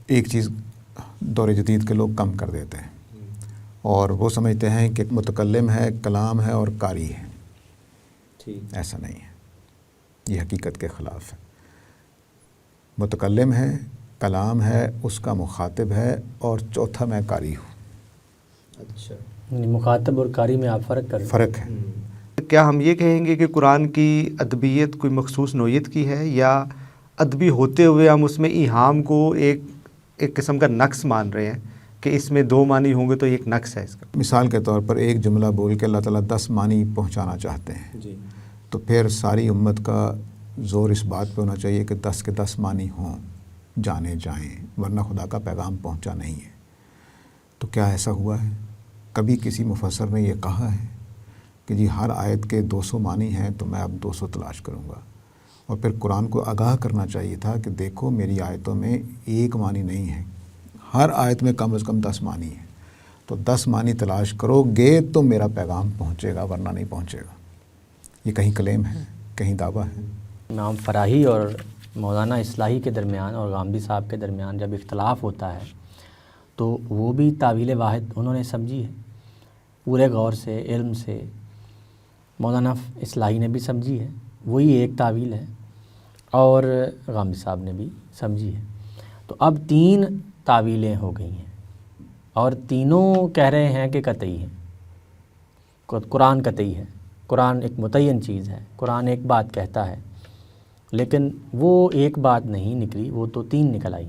ایک چیز دور جدید کے لوگ کم کر دیتے ہیں اور وہ سمجھتے ہیں کہ متکلم ہے، کلام ہے اور قاری ہے. ایسا نہیں ہے، یہ حقیقت کے خلاف ہے. متکلم ہے، کلام ہے، اس کا مخاطب ہے، اور چوتھا میں قاری ہوں. اچھا، مخاطب اور قاری میں آپ فرق ہے. کیا ہم یہ کہیں گے کہ قرآن کی ادبیت کوئی مخصوص نوعیت کی ہے، یا ادبی ہوتے ہوئے ہم اس میں ایہام کو ایک قسم کا نقص مان رہے ہیں کہ اس میں 2 معنی ہوں گے تو ایک نقص ہے اس کا؟ مثال کے طور پر ایک جملہ بول کے اللہ تعالیٰ 10 معنی پہنچانا چاہتے ہیں جی. تو پھر ساری امت کا زور اس بات پہ ہونا چاہیے کہ 10 کے 10 معنی ہوں، جانے جائیں، ورنہ خدا کا پیغام پہنچا نہیں ہے. تو کیا ایسا ہوا ہے؟ کبھی کسی مفسر نے یہ کہا ہے کہ جی ہر آیت کے 200 معنی ہیں تو میں اب 200 تلاش کروں گا؟ اور پھر قرآن کو آگاہ کرنا چاہیے تھا کہ دیکھو میری آیتوں میں ایک معنی نہیں ہے، ہر آیت میں کم از کم 10 معنی ہیں، تو 10 معنی تلاش کرو گے تو میرا پیغام پہنچے گا، ورنہ نہیں پہنچے گا. یہ کہیں کلیم ہے، کہیں دعویٰ ہے. امام فراہی اور مولانا اصلاحی کے درمیان اور غامدی صاحب کے درمیان جب اختلاف ہوتا ہے تو وہ بھی تعویل واحد انہوں نے سمجھی ہے پورے غور سے، علم سے. مولانا اصلاحی نے بھی سمجھی ہے، وہی ایک تعویل ہے، اور غامدی صاحب نے بھی سمجھی ہے. تو اب 3 تعویلیں ہو گئی ہیں اور تینوں کہہ رہے ہیں کہ قطعی ہیں. قرآن قطعی ہے، قرآن ایک متعین چیز ہے، قرآن ایک بات کہتا ہے، لیکن وہ ایک بات نہیں نکلی، وہ تو 3 نکل آئی.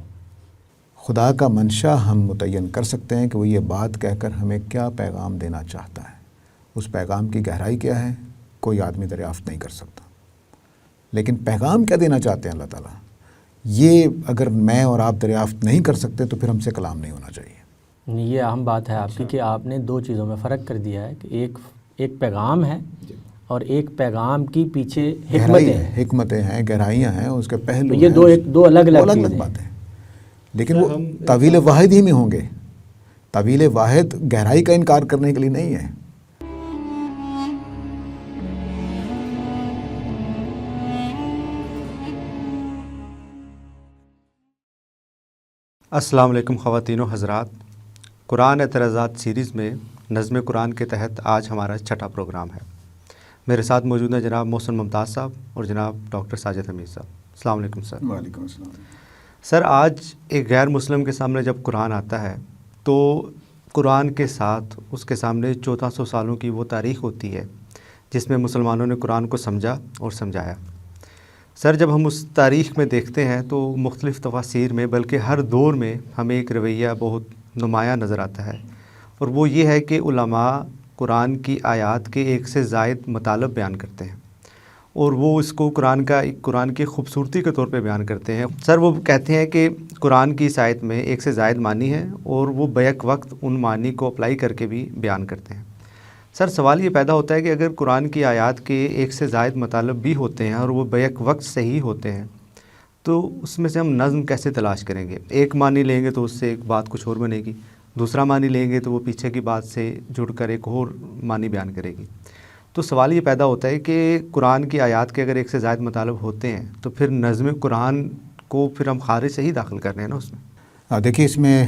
خدا کا منشا ہم متعین کر سکتے ہیں کہ وہ یہ بات کہہ کر ہمیں کیا پیغام دینا چاہتا ہے. اس پیغام کی گہرائی کیا ہے کوئی آدمی دریافت نہیں کر سکتا، لیکن پیغام کیا دینا چاہتے ہیں اللہ تعالیٰ، یہ اگر میں اور آپ دریافت نہیں کر سکتے تو پھر ہم سے کلام نہیں ہونا چاہیے. یہ اہم بات ہے آپ کی کہ آپ نے 2 چیزوں میں فرق کر دیا ہے کہ ایک پیغام ہے اور ایک پیغام کی پیچھے حکمتیں ہیں، گہرائیاں ہیں، اس کے پہلو ہیں. یہ دو الگ باتیں ہیں، لیکن وہ تعویل واحد ہی میں ہوں گے. تعویل واحد گہرائی کا انکار کرنے کے لیے نہیں ہے. السلام علیکم خواتین و حضرات. قرآن اعتراضات سیریز میں نظم قرآن کے تحت آج ہمارا 6واں پروگرام ہے. میرے ساتھ موجود ہیں جناب محسن ممتاز صاحب اور جناب ڈاکٹر ساجد حمید صاحب. السلام علیکم سر. وعلیکم السلام. سر، آج ایک غیر مسلم کے سامنے جب قرآن آتا ہے تو قرآن کے ساتھ اس کے سامنے 1400 سالوں کی وہ تاریخ ہوتی ہے جس میں مسلمانوں نے قرآن کو سمجھا اور سمجھایا. سر، جب ہم اس تاریخ میں دیکھتے ہیں تو مختلف تفاسیر میں بلکہ ہر دور میں ہمیں ایک رویہ بہت نمایاں نظر آتا ہے، اور وہ یہ ہے کہ علماء قرآن کی آیات کے ایک سے زائد مطالب بیان کرتے ہیں اور وہ اس کو قرآن کی خوبصورتی کے طور پہ بیان کرتے ہیں. سر، وہ کہتے ہیں کہ قرآن کی اس آیت میں ایک سے زائد معنی ہے اور وہ بیک وقت ان معنی کو اپلائی کر کے بھی بیان کرتے ہیں. سر، سوال یہ پیدا ہوتا ہے کہ اگر قرآن کی آیات کے ایک سے زائد مطالب بھی ہوتے ہیں اور وہ بیک وقت صحیح ہوتے ہیں تو اس میں سے ہم نظم کیسے تلاش کریں گے؟ ایک معنی لیں گے تو اس سے ایک بات کچھ اور بنے گی، دوسرا معنی لیں گے تو وہ پیچھے کی بات سے جڑ کر ایک اور معنی بیان کرے گی. تو سوال یہ پیدا ہوتا ہے کہ قرآن کی آیات کے اگر ایک سے زائد مطالب ہوتے ہیں تو پھر نظم قرآن کو پھر ہم خارج سے ہی داخل کر رہے ہیں نا اس میں. دیکھیے، اس میں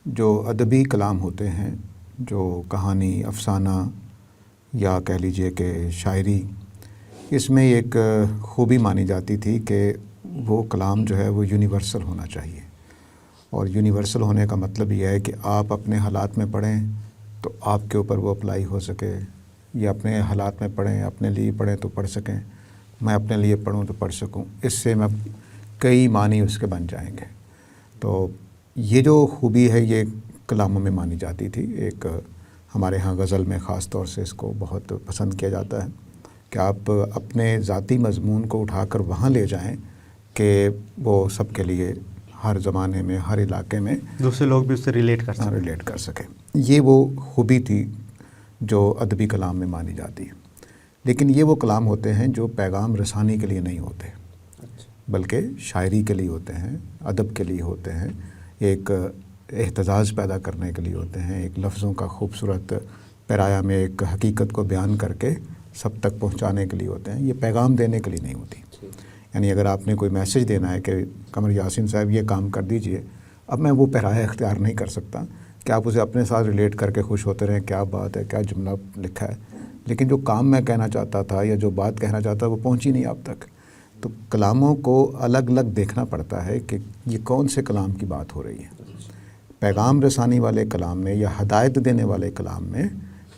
جو ادبی کلام ہوتے ہیں، جو کہانی، افسانہ یا کہہ لیجئے کہ شاعری، اس میں ایک خوبی مانی جاتی تھی کہ وہ کلام جو ہے وہ یونیورسل ہونا چاہیے. اور یونیورسل ہونے کا مطلب یہ ہے کہ آپ اپنے حالات میں پڑھیں تو آپ کے اوپر وہ اپلائی ہو سکے، یا اپنے حالات میں پڑھیں، اپنے لیے پڑھیں تو پڑھ سکیں، میں اپنے لیے پڑھوں تو پڑھ سکوں. اس سے میں کئی معنی اس کے بن جائیں گے. تو یہ جو خوبی ہے یہ کلاموں میں مانی جاتی تھی. ایک ہمارے ہاں غزل میں خاص طور سے اس کو بہت پسند کیا جاتا ہے کہ آپ اپنے ذاتی مضمون کو اٹھا کر وہاں لے جائیں کہ وہ سب کے لیے ہر زمانے میں، ہر علاقے میں دوسرے لوگ بھی اس سے ریلیٹ کر سکیں. یہ وہ خوبی تھی جو ادبی کلام میں مانی جاتی ہے. لیکن یہ وہ کلام ہوتے ہیں جو پیغام رسانی کے لیے نہیں ہوتے، بلکہ شاعری کے لیے ہوتے ہیں، ادب کے لیے ہوتے ہیں، ایک احتجاج پیدا کرنے کے لیے ہوتے ہیں، ایک لفظوں کا خوبصورت پیرایا میں ایک حقیقت کو بیان کر کے سب تک پہنچانے کے لیے ہوتے ہیں. یہ پیغام دینے کے لیے نہیں ہوتی. یعنی اگر آپ نے کوئی میسج دینا ہے کہ قمر یاسین صاحب یہ کام کر دیجئے، اب میں وہ پیرایا اختیار نہیں کر سکتا کہ آپ اسے اپنے ساتھ ریلیٹ کر کے خوش ہوتے رہیں کیا بات ہے، کیا جملہ لکھا ہے، لیکن جو کام میں کہنا چاہتا تھا یا جو بات کہنا چاہتا وہ پہنچی نہیں آپ تک۔ تو کلاموں کو الگ الگ دیکھنا پڑتا ہے کہ یہ کون سے کلام کی بات ہو رہی ہے۔ پیغام رسانی والے کلام میں یا ہدایت دینے والے کلام میں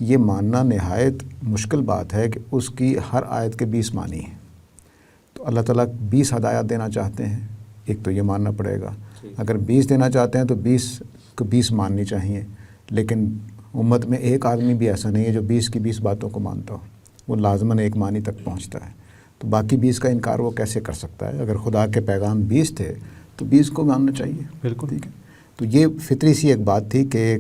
یہ ماننا نہایت مشکل بات ہے کہ اس کی ہر آیت کے 20 معنی ہیں۔ تو اللہ تعالیٰ 20 ہدایات دینا چاہتے ہیں، ایک تو یہ ماننا پڑے گا۔ اگر 20 دینا چاہتے ہیں تو 20 کو 20 ماننی چاہیے، لیکن امت میں ایک آدمی بھی ایسا نہیں ہے جو 20 کی 20 باتوں کو مانتا ہو، وہ لازماً ایک معنی تک پہنچتا ہے۔ تو باقی 20 کا انکار وہ کیسے کر سکتا ہے؟ اگر خدا کے پیغام 20 تھے تو 20 کو ماننا چاہیے۔ بالکل ٹھیک ہے، تو یہ فطری سی ایک بات تھی کہ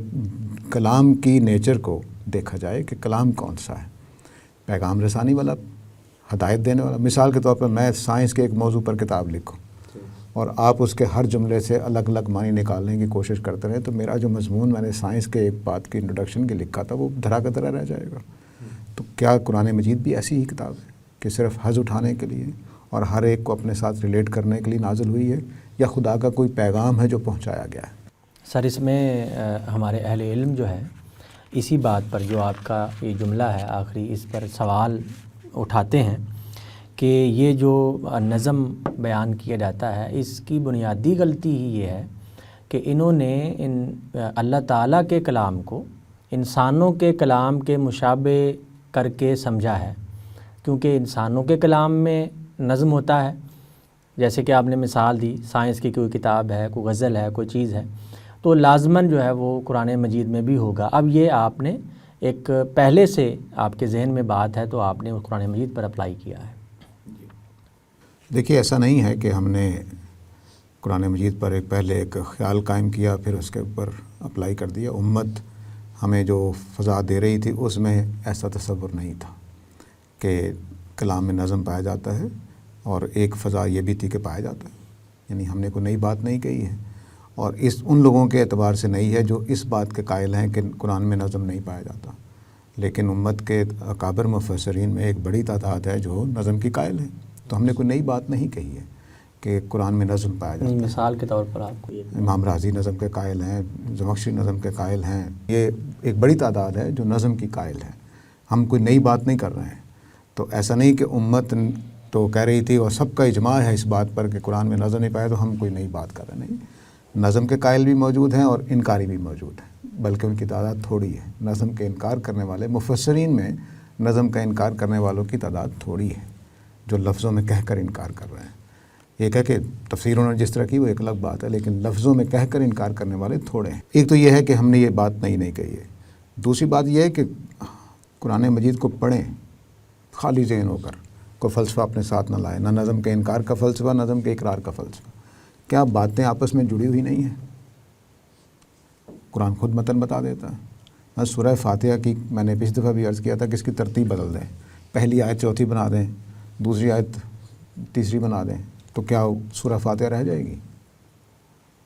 کلام کی نیچر کو دیکھا جائے کہ کلام کون سا ہے، پیغام رسانی والا، ہدایت دینے والا۔ مثال کے طور پر میں سائنس کے ایک موضوع پر کتاب لکھوں اور آپ اس کے ہر جملے سے الگ الگ معنی نکالنے کی کوشش کرتے رہیں، تو میرا جو مضمون میں نے سائنس کے ایک بات کی انٹروڈکشن کے لکھا تھا وہ دھرا کا دھرا رہ جائے گا۔ تو کیا قرآن مجید بھی ایسی ہی کتاب ہے کہ صرف حظ اٹھانے کے لیے اور ہر ایک کو اپنے ساتھ ریلیٹ کرنے کے لیے نازل ہوئی ہے، یا خدا کا کوئی پیغام ہے جو پہنچایا گیا ہے؟ سر اس میں ہمارے اہل علم جو ہے اسی بات پر جو آپ کا یہ جملہ ہے آخری، اس پر سوال اٹھاتے ہیں کہ یہ جو نظم بیان کیا جاتا ہے اس کی بنیادی غلطی ہی یہ ہے کہ انہوں نے اللہ تعالیٰ کے کلام کو انسانوں کے کلام کے مشابہ کر کے سمجھا ہے، کیونکہ انسانوں کے کلام میں نظم ہوتا ہے، جیسے کہ آپ نے مثال دی سائنس کی کوئی کتاب ہے، کوئی غزل ہے، کوئی چیز ہے، تو لازماً جو ہے وہ قرآن مجید میں بھی ہوگا۔ اب یہ آپ نے ایک پہلے سے آپ کے ذہن میں بات ہے تو آپ نے قرآن مجید پر اپلائی کیا ہے۔ دیکھیے ایسا نہیں ہے کہ ہم نے قرآن مجید پر پہلے ایک خیال قائم کیا پھر اس کے اوپر اپلائی کر دیا۔ امت ہمیں جو فضا دے رہی تھی اس میں ایسا تصور نہیں تھا کہ کلام میں نظم پایا جاتا ہے، اور ایک فضا یہ بھی تھی کہ پایا جاتا ہے، یعنی ہم نے کوئی نئی بات نہیں کہی ہے، اور ان لوگوں کے اعتبار سے نہیں ہے جو اس بات کے قائل ہیں کہ قرآن میں نظم نہیں پایا جاتا، لیکن امت کے اکابر مفسرین میں ایک بڑی تعداد ہے جو نظم کی قائل ہیں۔ تو ہم نے کوئی نئی بات نہیں کہی ہے کہ قرآن میں نظم پایا جاتا ہے۔ مثال کے طور پر آپ کو یہ امام رازی نظم کے قائل ہیں، زمخشری نظم کے قائل ہیں، یہ ایک بڑی تعداد ہے جو نظم کی قائل ہے۔ ہم کوئی نئی بات نہیں کر رہے ہیں۔ تو ایسا نہیں کہ امت تو کہہ رہی تھی اور سب کا اجماع ہے اس بات پر کہ قرآن میں نظم نہیں پایا تو ہم کوئی نئی بات کر رہے ہیں۔ نہیں، نظم کے قائل بھی موجود ہیں اور انکاری بھی موجود ہیں، بلکہ ان کی تعداد تھوڑی ہے۔ نظم کے انکار کرنے والے مفسرین میں نظم کا انکار کرنے والوں کی تعداد تھوڑی ہے جو لفظوں میں کہہ کر انکار کر رہے ہیں۔ ایک ہے کہ تفسیر انہوں نے جس طرح کی وہ ایک الگ بات ہے، لیکن لفظوں میں کہہ کر انکار کرنے والے تھوڑے ہیں۔ ایک تو یہ ہے کہ ہم نے یہ بات نہیں کہی ہے۔ دوسری بات یہ ہے کہ قرآن مجید کو پڑھیں خالی ذہن ہو کر، کوئی فلسفہ اپنے ساتھ نہ لائیں، نہ نظم کے انکار کا فلسفہ، نظم کے اقرار کا فلسفہ۔ کیا باتیں آپس میں جڑی ہوئی نہیں ہیں؟ قرآن خود متن بتا دیتا ہے۔ سورہ فاتحہ کی میں نے پچھلی دفعہ بھی عرض کیا تھا کہ اس کی ترتیب بدل دیں، پہلی آیت چوتھی بنا دیں، دوسری آیت تیسری بنا دیں، تو کیا سورہ فاتحہ رہ جائے گی؟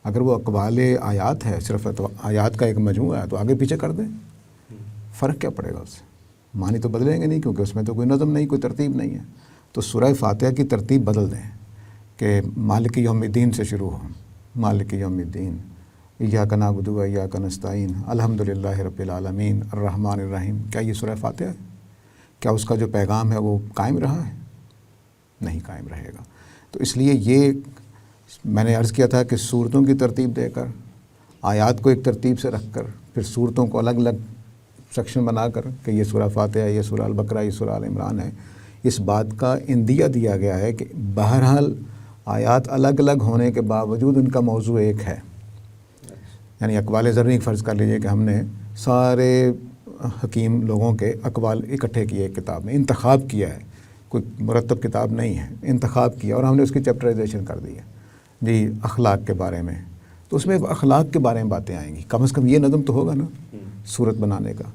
اگر وہ اقوال آیات ہے، صرف تو آیات کا ایک مجموعہ ہے، تو آگے پیچھے کر دیں، فرق کیا پڑے گا اس سے؟ معنی تو بدلیں گے نہیں، کیونکہ اس میں تو کوئی نظم نہیں، کوئی ترتیب نہیں ہے۔ تو سورہ فاتحہ کی ترتیب بدل دیں کہ مالک یوم الدین سے شروع ہو، مالک یوم الدین، ایاک نعبد و ایاک نستعین، الحمدللہ رب العالمین، الرحمن الرحیم۔ کیا یہ سورہ فاتحہ ہے؟ کیا اس کا جو پیغام ہے وہ قائم رہا ہے؟ نہیں قائم رہے گا۔ تو اس لیے یہ میں نے عرض کیا تھا کہ سورتوں کی ترتیب دے کر، آیات کو ایک ترتیب سے رکھ کر، پھر سورتوں کو الگ الگ سیکشن بنا کر کہ یہ سورہ فاتحہ ہے، یہ سورہ البقرہ، یہ سورہ آل عمران ہے، اس بات کا اندیہ دیا گیا ہے کہ بہرحال آیات الگ الگ ہونے کے باوجود ان کا موضوع ایک ہے۔ یعنی اقوال زرعی فرض کر لیجئے کہ ہم نے سارے حکیم لوگوں کے اقوال اکٹھے کیے ایک کتاب میں، انتخاب کیا ہے، کوئی مرتب کتاب نہیں ہے، انتخاب کیا اور ہم نے اس کی چیپٹرائزیشن کر دی ہے جی اخلاق کے بارے میں، تو اس میں اخلاق کے بارے میں باتیں آئیں گی۔ کم از کم یہ نظم تو ہوگا نا صورت بنانے کا،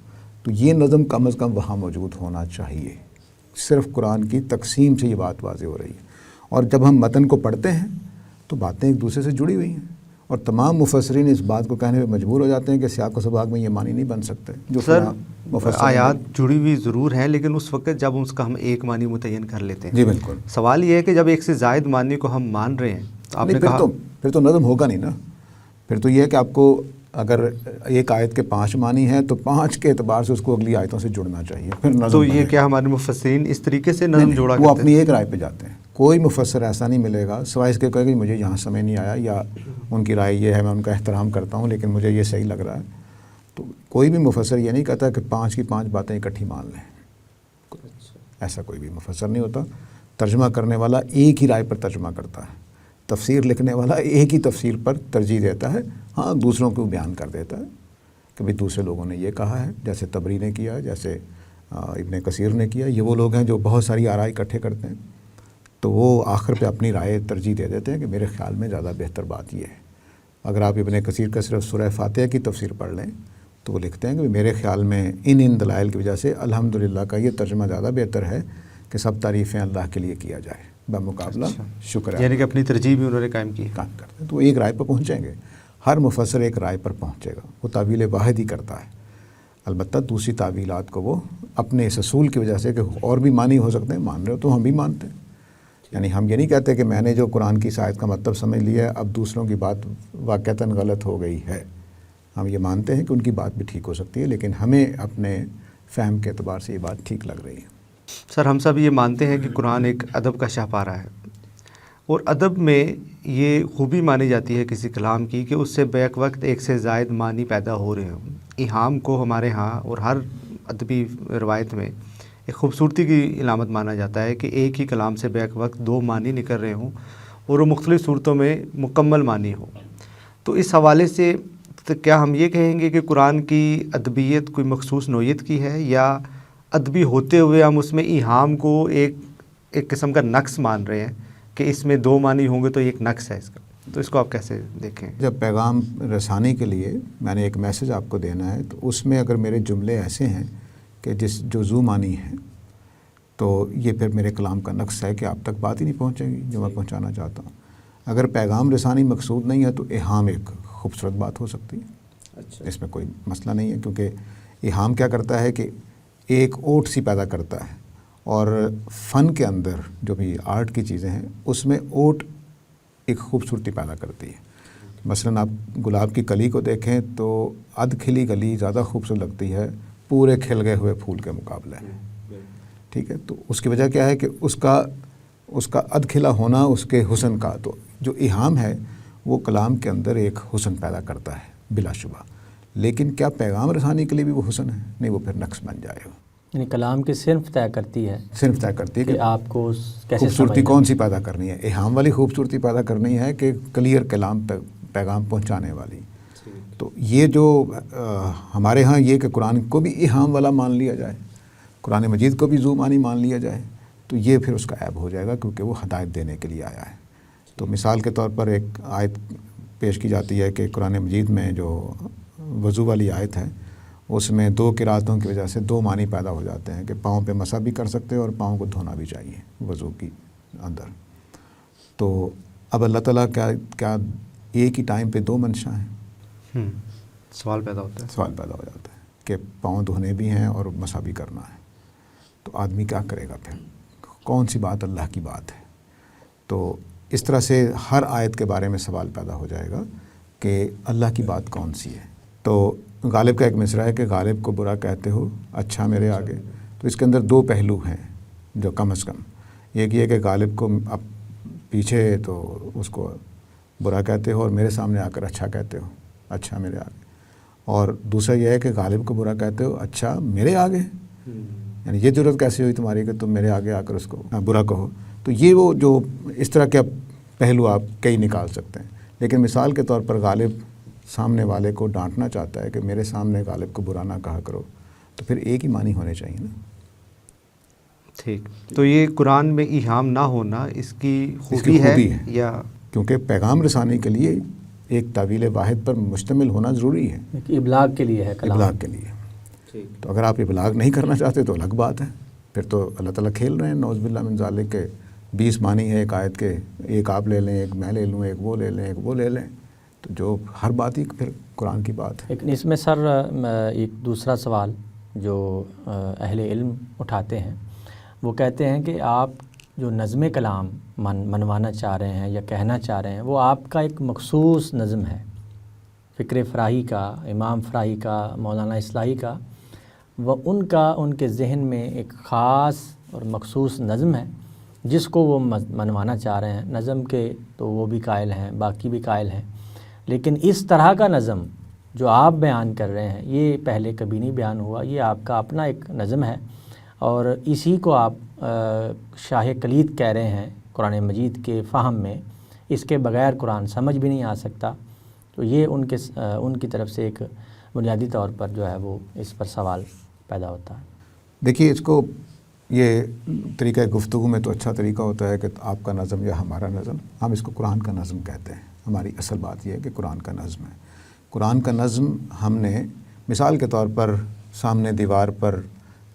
تو یہ نظم کم از کم وہاں موجود ہونا چاہیے۔ صرف قرآن کی تقسیم سے یہ بات واضح ہو رہی ہے، اور جب ہم متن کو پڑھتے ہیں تو باتیں ایک دوسرے سے جڑی ہوئی ہیں، اور تمام مفسرین اس بات کو کہنے پہ مجبور ہو جاتے ہیں کہ سیاق و سباق میں یہ معنی نہیں بن سکتے جو سر مفسر آیات جڑی ہوئی ضرور ہیں، لیکن اس وقت جب اس کا ہم ایک معنی متعین کر لیتے ہیں. جی بالکل. سوال یہ ہے کہ جب ایک سے زائد معنی کو ہم مان رہے ہیں تو آپ نے کہا پھر تو نظم ہوگا نہیں نا. پھر تو یہ ہے کہ آپ کو اگر ایک آیت کے 5 معنی ہیں تو 5 کے اعتبار سے اس کو اگلی آیتوں سے جڑنا چاہیے. پھر نظم تو یہ کیا ہمارے مفسرین اس طریقے سے نظم جوڑا وہ کرتے ہیں؟ اپنی ایک رائے پہ جاتے ہیں. کوئی مفسر ایسا نہیں ملے گا سوائے اس کے کہے کہ مجھے یہاں سمجھ نہیں آیا یا ان کی رائے یہ ہے، میں ان کا احترام کرتا ہوں لیکن مجھے یہ صحیح لگ رہا ہے. تو کوئی بھی مفسر یہ نہیں کہتا کہ 5 کی 5 باتیں اکٹھی مان لیں. ایسا کوئی بھی مفسر نہیں ہوتا. ترجمہ کرنے والا ایک ہی رائے پر ترجمہ کرتا ہے. تفسیر لکھنے والا ایک ہی تفسیر پر ترجیح دیتا ہے. ہاں دوسروں کو بیان کر دیتا ہے کہ بھئی دوسرے لوگوں نے یہ کہا ہے، جیسے طبری نے کیا، جیسے ابن کثیر نے کیا. یہ وہ لوگ ہیں جو بہت ساری آراء اکٹھے کرتے ہیں تو وہ آخر پہ اپنی رائے ترجیح دے دیتے ہیں کہ میرے خیال میں زیادہ بہتر بات یہ ہے. اگر آپ ابن کثیر کا صرف سورہ فاتحہ کی تفسیر پڑھ لیں تو وہ لکھتے ہیں کہ میرے خیال میں ان دلائل کی وجہ سے الحمدللہ کا یہ ترجمہ زیادہ بہتر ہے کہ سب تعریفیں اللہ کے لیے کیا جائے بمقابلہ شکر ہے. یعنی کہ اپنی ترجیح بھی انہوں نے قائم کی. قائم کرتے ہیں تو ایک رائے پر پہنچیں گے. ہر مفسر ایک رائے پر پہنچے گا. وہ تعویل واحد ہی کرتا ہے. البتہ دوسری تعویلات کو وہ اپنے اس اصول کی وجہ سے کہ اور بھی معنی ہو سکتے ہیں مان رہے ہو تو ہم بھی مانتے ہیں. یعنی ہم یہ نہیں کہتے کہ میں نے جو قرآن کی آیت کا مطلب سمجھ لیا ہے اب دوسروں کی بات واقعتاً غلط ہو گئی ہے. ہم یہ مانتے ہیں کہ ان کی بات بھی ٹھیک ہو سکتی ہے لیکن ہمیں اپنے فہم کے اعتبار سے یہ بات ٹھیک لگ رہی ہے. سر ہم سب یہ مانتے ہیں کہ قرآن ایک ادب کا شاہپارہ ہے اور ادب میں یہ خوبی مانی جاتی ہے کسی کلام کی کہ اس سے بیک وقت ایک سے زائد معنی پیدا ہو رہے ہوں. ایہام کو ہمارے ہاں اور ہر ادبی روایت میں ایک خوبصورتی کی علامت مانا جاتا ہے کہ ایک ہی کلام سے بیک وقت 2 معنی نکل رہے ہوں اور وہ مختلف صورتوں میں مکمل معنی ہو. تو اس حوالے سے تو کیا ہم یہ کہیں گے کہ قرآن کی ادبیت کوئی مخصوص نوعیت کی ہے یا ادبی ہوتے ہوئے ہم اس میں ایہام کو ایک قسم کا نقص مان رہے ہیں کہ اس میں 2 معنی ہوں گے تو ایک نقص ہے اس کا؟ تو اس کو آپ کیسے دیکھیں؟ جب پیغام رسانی کے لیے میں نے ایک میسج آپ کو دینا ہے تو اس میں اگر میرے جملے ایسے ہیں کہ جو ذو معنی ہیں تو یہ پھر میرے کلام کا نقص ہے کہ آپ تک بات ہی نہیں پہنچے گی جو میں پہنچانا چاہتا ہوں. اگر پیغام رسانی مقصود نہیں ہے تو ایہام ایک خوبصورت بات ہو سکتی ہے. اس میں کوئی مسئلہ نہیں ہے کیونکہ ایہام کیا کرتا ہے کہ ایک اوٹ سی پیدا کرتا ہے اور فن کے اندر جو بھی آرٹ کی چیزیں ہیں اس میں اوٹ ایک خوبصورتی پیدا کرتی ہے. مثلا آپ گلاب کی کلی کو دیکھیں تو ادھ کھلی کلی زیادہ خوبصورت لگتی ہے پورے کھل گئے ہوئے پھول کے مقابلے میں. ٹھیک ہے، تو اس کی وجہ کیا ہے کہ اس کا ادھ کھلا ہونا اس کے حسن کا، تو جو ایہام ہے وہ کلام کے اندر ایک حسن پیدا کرتا ہے بلا شبہ. لیکن کیا پیغام رسانی کے لیے بھی وہ حسن ہے؟ نہیں، وہ پھر نقص بن جائے گا. یعنی کلام کی صنف طے کرتی ہے، صرف طے کرتی ہے کہ آپ کو کیسے خوبصورتی کون سی پیدا کرنی ہے. ایہام والی خوبصورتی پیدا کرنی ہے کہ کلیئر کلام پیغام پہنچانے والی. تو یہ جو ہمارے ہاں یہ کہ قرآن کو بھی ایہام والا مان لیا جائے، قرآن مجید کو بھی ذو معنی مان لیا جائے تو یہ پھر اس کا عیب ہو جائے گا کیونکہ وہ ہدایت دینے کے لیے آیا ہے. تو مثال کے طور پر ایک آیت پیش کی جاتی ہے کہ قرآن مجید میں جو وضو والی آیت ہے اس میں 2 قراتوں کی وجہ سے 2 معنی پیدا ہو جاتے ہیں کہ پاؤں پہ مسح بھی کر سکتے ہیں اور پاؤں کو دھونا بھی چاہیے وضو کی اندر. تو اب اللہ تعالیٰ کیا ایک ہی ٹائم پہ 2 منشا ہیں؟ سوال پیدا ہوتا ہے کہ پاؤں دھونے بھی ہیں اور مسح بھی کرنا ہے. تو آدمی کیا کرے گا پھر؟ کون سی بات اللہ کی بات ہے؟ تو اس طرح سے ہر آیت کے بارے میں سوال پیدا ہو جائے گا کہ اللہ کی بات کون سی ہے. تو غالب کا ایک مصرع ہے کہ غالب کو برا کہتے ہو اچھا میرے آگے. تو اس کے اندر 2 پہلو ہیں جو کم از کم. ایک یہ کہ غالب کو اب پیچھے تو اس کو برا کہتے ہو اور میرے سامنے آ کر اچھا کہتے ہو اچھا میرے آگے. اور دوسرا یہ ہے کہ غالب کو برا کہتے ہو اچھا میرے آگے. یعنی یہ ضرورت کیسی ہوئی تمہاری کہ تم میرے آگے آ کر اس کو برا کہو. تو یہ وہ جو اس طرح کے پہلو آپ کئی نکال سکتے ہیں. لیکن مثال کے طور پر غالب سامنے والے کو ڈانٹنا چاہتا ہے کہ میرے سامنے غالب کو برا نہ کہا کرو تو پھر ایک ہی معنی ہونے چاہیے نا. ٹھیک، تو یہ قرآن میں ایہام نہ ہونا اس کی خوبی ہے یا کیونکہ پیغام رسانی کے لیے ایک تعویل واحد پر مشتمل ہونا ضروری ہے. ابلاغ کے لیے ہے کلام. ابلاغ کے لیے. تو اگر آپ ابلاغ نہیں کرنا چاہتے تو الگ بات ہے. پھر تو اللہ تعالیٰ کھیل رہے ہیں نعوذ باللہ من ذالک کے 20 معنی ہے ایک آیت کے، ایک آپ لے لیں، ایک میں لے لوں، ایک وہ لے لیں، ایک وہ لے لیں. تو جو ہر بات ہی پھر قرآن کی بات ہے۔ لیکن اس میں سر ایک دوسرا سوال جو اہل علم اٹھاتے ہیں، وہ کہتے ہیں کہ آپ جو نظم کلام منوانا چاہ رہے ہیں یا کہنا چاہ رہے ہیں، وہ آپ کا ایک مخصوص نظم ہے، فکر فراہی کا، امام فراہی کا، مولانا اصلاحی کا، وہ ان کے ذہن میں ایک خاص اور مخصوص نظم ہے جس کو وہ منوانا چاہ رہے ہیں۔ نظم کے تو وہ بھی قائل ہیں، باقی بھی قائل ہیں، لیکن اس طرح کا نظم جو آپ بیان کر رہے ہیں یہ پہلے کبھی نہیں بیان ہوا، یہ آپ کا اپنا ایک نظم ہے، اور اسی کو آپ شاہ کلید کہہ رہے ہیں قرآن مجید کے فہم میں، اس کے بغیر قرآن سمجھ بھی نہیں آ سکتا۔ تو یہ ان کی طرف سے ایک بنیادی طور پر جو ہے وہ اس پر سوال پیدا ہوتا ہے۔ دیکھیے، اس کو یہ طریقہ گفتگو میں تو اچھا طریقہ ہوتا ہے کہ آپ کا نظم یا ہمارا نظم، ہم اس کو قرآن کا نظم کہتے ہیں۔ ہماری اصل بات یہ ہے کہ قرآن کا نظم ہے۔ قرآن کا نظم ہم نے مثال کے طور پر سامنے دیوار پر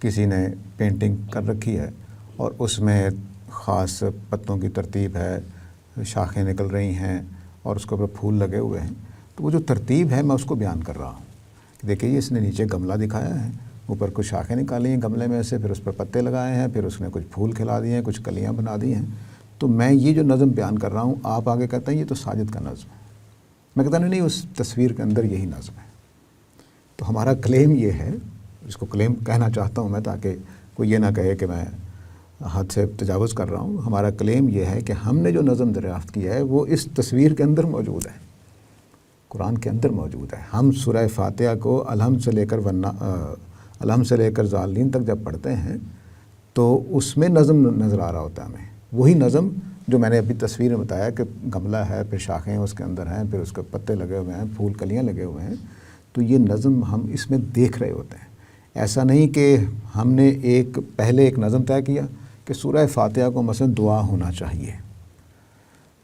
کسی نے پینٹنگ کر رکھی ہے اور اس میں خاص پتوں کی ترتیب ہے، شاخیں نکل رہی ہیں اور اس کے اوپر پھول لگے ہوئے ہیں، تو وہ جو ترتیب ہے میں اس کو بیان کر رہا ہوں کہ دیکھیے اس نے نیچے گملہ دکھایا ہے، اوپر کچھ شاخیں نکالی ہیں گملے میں سے، پھر اس پر پتے لگائے ہیں، پھر اس نے کچھ پھول کھلا دیے ہیں، کچھ کلیاں بنا دی ہیں۔ تو میں یہ جو نظم بیان کر رہا ہوں، آپ آگے کہتے ہیں یہ تو ساجد کا نظم ہے، میں کہتا نہیں اس تصویر کے اندر یہی نظم ہے۔ تو ہمارا کلیم یہ ہے، اس کو کلیم کہنا چاہتا ہوں میں تاکہ کوئی یہ نہ کہے کہ میں حد سے تجاوز کر رہا ہوں۔ ہمارا کلیم یہ ہے کہ ہم نے جو نظم دریافت کیا ہے وہ اس تصویر کے اندر موجود ہے، قرآن کے اندر موجود ہے۔ ہم سورہ فاتحہ کو الحمد سے لے کر ذالین تک جب پڑھتے ہیں تو اس میں نظم نظر آ رہا ہوتا ہے ہمیں، وہی نظم جو میں نے ابھی تصویر میں بتایا کہ گملہ ہے، پھر شاخیں اس کے اندر ہیں، پھر اس کے پتے لگے ہوئے ہیں، پھول کلیاں لگے ہوئے ہیں، تو یہ نظم ہم اس میں دیکھ رہے ہوتے ہیں۔ ایسا نہیں کہ ہم نے پہلے ایک نظم طے کیا کہ سورہ فاتحہ کو مثلا دعا ہونا چاہیے،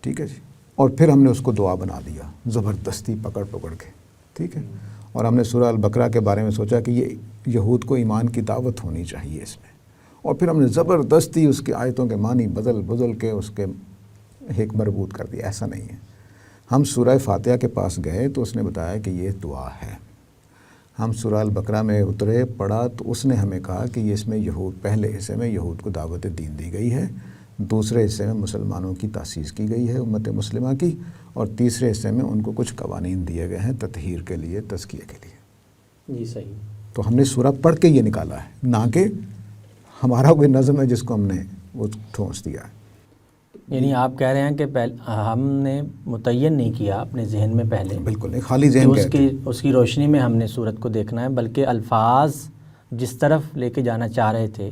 ٹھیک ہے جی، اور پھر ہم نے اس کو دعا بنا دیا زبردستی پکڑ کے، ٹھیک ہے، اور ہم نے سورہ البقرہ کے بارے میں سوچا کہ یہ یہود کو ایمان کی دعوت ہونی چاہیے اس میں، اور پھر ہم نے زبردستی اس کی آیتوں کے معنی بدل کے اس کے ایک مربوط کر دیا۔ ایسا نہیں ہے۔ ہم سورہ فاتحہ کے پاس گئے تو اس نے بتایا کہ یہ دعا ہے۔ ہم سورہ البقرہ میں اترے، پڑھا تو اس نے ہمیں کہا کہ یہ اس میں پہلے حصے میں یہود کو دعوت دین دی گئی ہے، دوسرے حصے میں مسلمانوں کی تاسیس کی گئی ہے امت مسلمہ کی، اور تیسرے حصے میں ان کو کچھ قوانین دیے گئے ہیں تطہیر کے لیے، تزکیہ کے لیے۔ جی صحیح۔ تو ہم نے سورہ پڑھ کے یہ نکالا ہے، نہ کہ ہمارا کوئی نظم ہے جس کو ہم نے وہ ٹھونس دیا ہے۔ یعنی آپ کہہ رہے ہیں کہ ہم نے متعین نہیں کیا اپنے ذہن میں پہلے، بالکل نہیں، خالی ذہن اس کی روشنی میں ہم نے صورت کو دیکھنا ہے، بلکہ الفاظ جس طرف لے کے جانا چاہ رہے تھے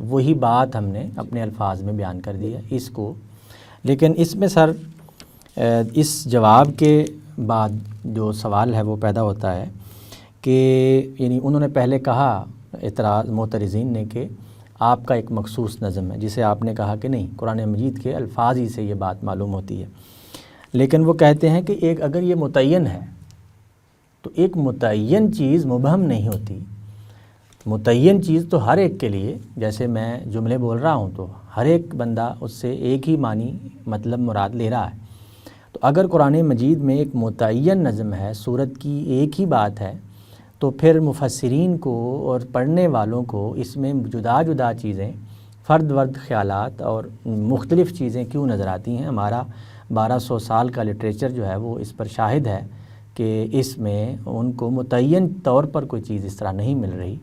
وہی بات ہم نے اپنے الفاظ میں بیان کر دیا اس کو۔ لیکن اس میں سر اس جواب کے بعد جو سوال ہے وہ پیدا ہوتا ہے کہ یعنی انہوں نے پہلے کہا معترضین نے کہ آپ کا ایک مخصوص نظم ہے، جسے آپ نے کہا کہ نہیں، قرآن مجید کے الفاظ ہی سے یہ بات معلوم ہوتی ہے، لیکن وہ کہتے ہیں کہ اگر یہ متعین ہے تو ایک متعین چیز مبہم نہیں ہوتی۔ متعین چیز تو ہر ایک کے لیے، جیسے میں جملے بول رہا ہوں تو ہر ایک بندہ اس سے ایک ہی معنی مطلب مراد لے رہا ہے۔ تو اگر قرآن مجید میں ایک متعین نظم ہے، سورت کی ایک ہی بات ہے، تو پھر مفسرین کو اور پڑھنے والوں کو اس میں جدا جدا چیزیں، فرد ورد خیالات اور مختلف چیزیں کیوں نظر آتی ہیں؟ ہمارا 1200 سال کا لٹریچر جو ہے وہ اس پر شاہد ہے کہ اس میں ان کو متعین طور پر کوئی چیز اس طرح نہیں مل رہی،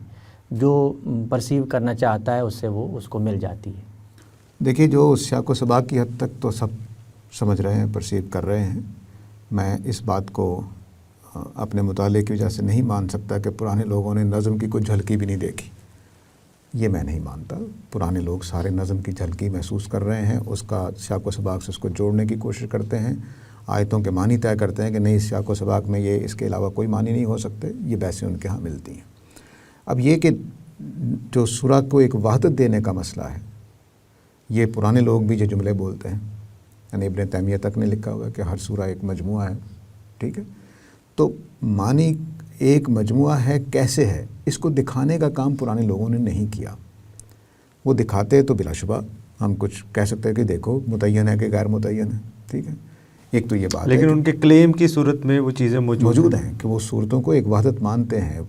جو پرسیو کرنا چاہتا ہے اس سے وہ اس کو مل جاتی ہے۔ دیکھیے، جو سیاق و سباق کی حد تک تو سب سمجھ رہے ہیں، پرسیو کر رہے ہیں۔ میں اس بات کو اپنے مطالعے کی وجہ سے نہیں مان سکتا کہ پرانے لوگوں نے نظم کی کوئی جھلکی بھی نہیں دیکھی، یہ میں نہیں مانتا۔ پرانے لوگ سارے نظم کی جھلکی محسوس کر رہے ہیں، اس کا سیاق و سباق سے اس کو جوڑنے کی کوشش کرتے ہیں، آیتوں کے معنی طے کرتے ہیں کہ نہیں، اس سیاق و سباق میں یہ اس کے علاوہ کوئی معنی نہیں ہو سکتے، یہ بحثیں ان کے ہاں ملتی ہیں۔ اب یہ کہ جو سورہ کو ایک وحدت دینے کا مسئلہ ہے، یہ پرانے لوگ بھی یہ جملے بولتے ہیں، یعنی ابن تیمیہ تک نے لکھا ہوا ہے کہ ہر سورہ ایک مجموعہ ہے، ٹھیک ہے، تو معنی ایک مجموعہ ہے کیسے ہے، اس کو دکھانے کا کام پرانے لوگوں نے نہیں کیا۔ وہ دکھاتے تو بلا شبہ ہم کچھ کہہ سکتے ہیں کہ دیکھو متعین ہے کہ غیر متعین ہے، ٹھیک ہے، ایک تو یہ بات لیکن ہے ان کے کلیم کی صورت میں وہ چیزیں موجود ہیں کہ وہ صورتوں کو ایک وحدت مانتے ہیں،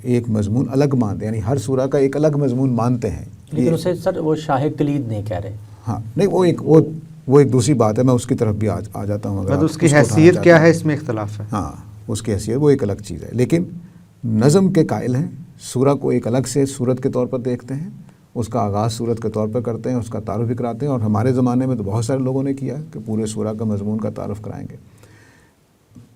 ایک مضمون الگ مانتے ہیں، یعنی ہر سورہ کا ایک الگ مضمون مانتے ہیں. لیکن اسے سر وہ شاہ کلید نہیں کہہ رہے. ہاں نہیں، وہ ایک دوسری بات ہے، میں اس کی طرف بھی آ جاتا ہوں. مطلب اس کی حیثیت کیا ہے، اس میں اختلاف ہے. ہاں اس کی حیثیت وہ ایک الگ چیز ہے، لیکن نظم کے قائل ہیں. سورہ کو ایک الگ سے صورت کے طور پر دیکھتے ہیں، اس کا آغاز صورت کے طور پر کرتے ہیں، اس کا تعارف بھی کراتے ہیں. اور ہمارے زمانے میں تو بہت سارے لوگوں نے کیا کہ پورے سورہ کا مضمون کا تعارف کرائیں گے.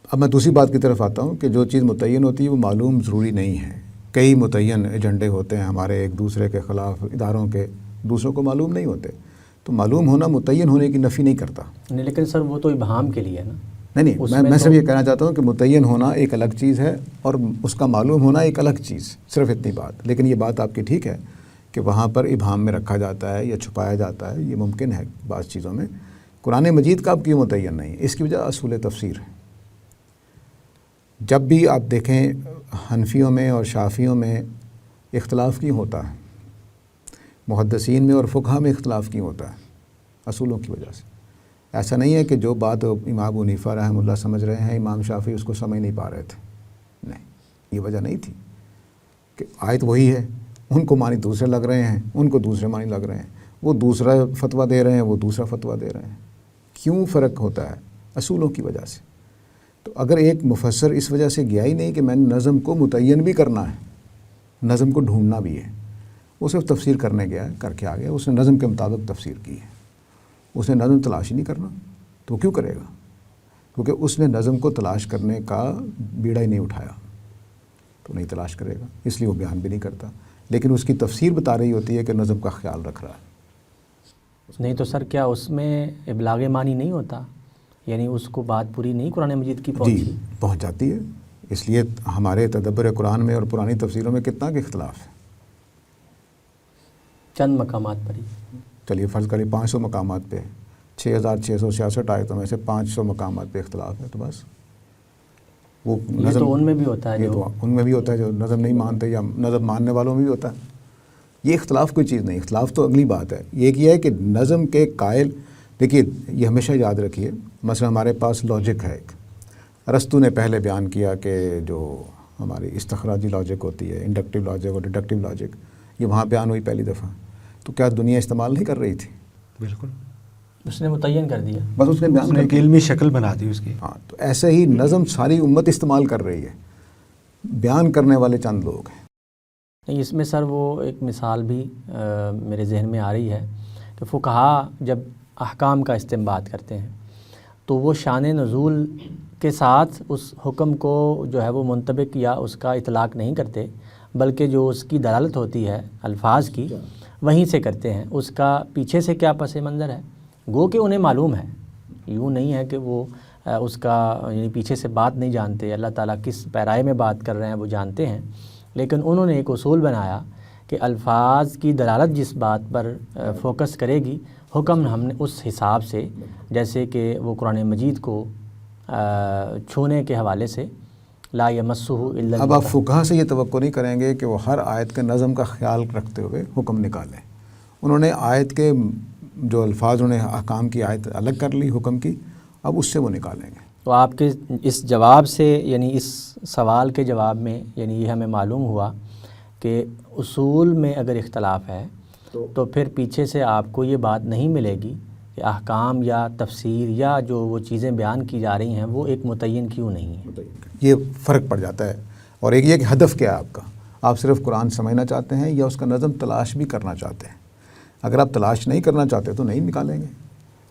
اب میں دوسری بات کی طرف آتا ہوں کہ جو چیز متعین ہوتی ہے وہ معلوم ضروری نہیں ہے. کئی متعین ایجنڈے ہوتے ہیں ہمارے ایک دوسرے کے خلاف، اداروں کے، دوسروں کو معلوم نہیں ہوتے. تو معلوم ہونا متعین ہونے کی نفی نہیں کرتا. نہیں لیکن سر وہ تو ابہام کے لیے ہے نا. نہیں، میں صرف یہ کہنا چاہتا ہوں کہ متعین ہونا ایک الگ چیز ہے اور اس کا معلوم ہونا ایک الگ چیز، صرف اتنی بات. لیکن یہ بات آپ کی ٹھیک ہے کہ وہاں پر ابہام میں رکھا جاتا ہے یا چھپایا جاتا ہے، یہ ممکن ہے بعض چیزوں میں. قرآن مجید کا اب کیوں متعین نہیں؟ اس کی وجہ اصول تفسیر ہے. جب بھی آپ دیکھیں حنفیوں میں اور شافیوں میں اختلاف کیوں ہوتا ہے، محدثین میں اور فقہا میں اختلاف کیوں ہوتا ہے؟ اصولوں کی وجہ سے. ایسا نہیں ہے کہ جو بات امام ابو حنیفہ رحمہ اللہ سمجھ رہے ہیں امام شافعی اس کو سمجھ نہیں پا رہے تھے. نہیں، یہ وجہ نہیں تھی کہ آیت وہی ہے، ان کو معنی دوسرے لگ رہے ہیں، ان کو دوسرے معنی لگ رہے ہیں، وہ دوسرا فتویٰ دے رہے ہیں، وہ دوسرا فتویٰ دے رہے ہیں. کیوں فرق ہوتا ہے؟ اصولوں کی وجہ سے. تو اگر ایک مفسر اس وجہ سے گیا ہی نہیں کہ میں نے نظم کو متعین بھی کرنا ہے، نظم کو ڈھونڈنا بھی ہے، وہ صرف تفسیر کرنے گیا ہے، کر کے آ گیا، اس نے نظم کے مطابق تفسیر کی ہے. اس نے نظم تلاش ہی نہیں کرنا تو کیوں کرے گا؟ کیونکہ اس نے نظم کو تلاش کرنے کا بیڑا ہی نہیں اٹھایا تو نہیں تلاش کرے گا، اس لیے وہ بیان بھی نہیں کرتا. لیکن اس کی تفسیر بتا رہی ہوتی ہے کہ نظم کا خیال رکھ رہا ہے. نہیں تو سر کیا اس میں ابلاغ معنی نہیں ہوتا؟ یعنی اس کو بات پوری نہیں قرآن مجید کی پہنچی؟ جی پہنچ جاتی ہے. اس لیے ہمارے تدبر قرآن میں اور پرانی تفسیروں میں کتنا کہ اختلاف ہے. چند مقامات پر ہی. چلیے فرض کریے 500 مقامات پہ 6666 آیتوں میں سے 500 مقامات پہ اختلاف ہے. تو بس وہ یہ تو ان میں بھی ہوتا ہے، یہ تو ان میں بھی ہوتا ہے جو نظم نہیں مانتے یا نظم ماننے والوں میں بھی ہوتا ہے. یہ اختلاف کوئی چیز نہیں، اختلاف تو اگلی بات ہے. یہ کیا ہے کہ نظم کے قائل، دیکھیے یہ ہمیشہ یاد رکھیے، مثلا ہمارے پاس لاجک ہے ایک. ارسطو نے پہلے بیان کیا کہ جو ہماری استخراجی لاجک ہوتی ہے، انڈکٹیو لاجک اور ڈیڈکٹیو لاجک، یہ وہاں بیان ہوئی پہلی دفعہ. تو کیا دنیا استعمال نہیں کر رہی تھی؟ بالکل، اس نے متعین کر دیا، بس اس نے بیان ایک علمی شکل بنا دی اس کی. ہاں تو ایسے ہی نظم ساری امت استعمال کر رہی ہے، بیان کرنے والے چند لوگ ہیں. نہیں اس میں سر وہ ایک مثال بھی میرے ذہن میں آ رہی ہے کہ فقہا جب احکام کا استنباط کرتے ہیں تو وہ شان نزول کے ساتھ اس حکم کو جو ہے وہ منطبق یا اس کا اطلاق نہیں کرتے، بلکہ جو اس کی دلالت ہوتی ہے الفاظ کی وہیں سے کرتے ہیں. اس کا پیچھے سے کیا پس منظر ہے گو کہ انہیں معلوم ہے، یوں نہیں ہے کہ وہ اس کا یعنی پیچھے سے بات نہیں جانتے. اللہ تعالیٰ کس پیرائے میں بات کر رہے ہیں وہ جانتے ہیں، لیکن انہوں نے ایک اصول بنایا کہ الفاظ کی دلالت جس بات پر فوکس کرے گی، حکم ہم نے اس حساب سے، جیسے کہ وہ قرآن مجید کو چھونے کے حوالے سے لا یمسہ الا. اب آپ فقہا سے یہ توقع نہیں کریں گے کہ وہ ہر آیت کے نظم کا خیال رکھتے ہوئے حکم نکالیں. انہوں نے آیت کے جو الفاظ، انہوں نے احکام کی آیت الگ کر لی حکم کی، اب اس سے وہ نکالیں گے. تو آپ کے اس جواب سے، یعنی اس سوال کے جواب میں، یعنی یہ ہمیں معلوم ہوا کہ اصول میں اگر اختلاف ہے تو پھر پیچھے سے آپ کو یہ بات نہیں ملے گی کہ احکام یا تفسیر یا جو وہ چیزیں بیان کی جا رہی ہیں وہ ایک متعین کیوں نہیں ہے. یہ فرق پڑ جاتا ہے. اور ایک یہ کہ ہدف کیا ہے آپ کا، آپ صرف قرآن سمجھنا چاہتے ہیں یا اس کا نظم تلاش بھی کرنا چاہتے ہیں؟ اگر آپ تلاش نہیں کرنا چاہتے تو نہیں نکالیں گے.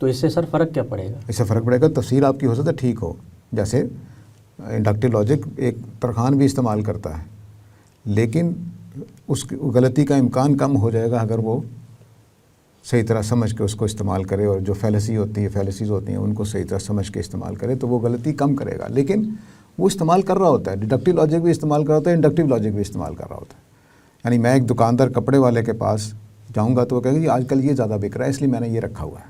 تو اس سے سر فرق کیا پڑے گا؟ اس سے فرق پڑے گا تفسیر آپ کی ہو سکتا ہے ٹھیک ہو، جیسے انڈکٹیو لاجک ایک ترخان بھی استعمال کرتا ہے، لیکن اس کی غلطی کا امکان کم ہو جائے گا اگر وہ صحیح طرح سمجھ کے اس کو استعمال کرے، اور جو فیلیسیز ہوتی ہیں ان کو صحیح طرح سمجھ کے استعمال کرے تو وہ غلطی کم کرے گا. لیکن وہ استعمال کر رہا ہوتا ہے، ڈیڈکٹیو لاجک بھی استعمال کر رہا ہوتا ہے، انڈکٹیو لاجک بھی استعمال کر رہا ہوتا ہے. یعنی میں ایک دکاندار کپڑے والے کے پاس جاؤں گا تو وہ کہے گا جی آج کل یہ زیادہ بک رہا ہے اس لیے میں نے یہ رکھا ہوا ہے.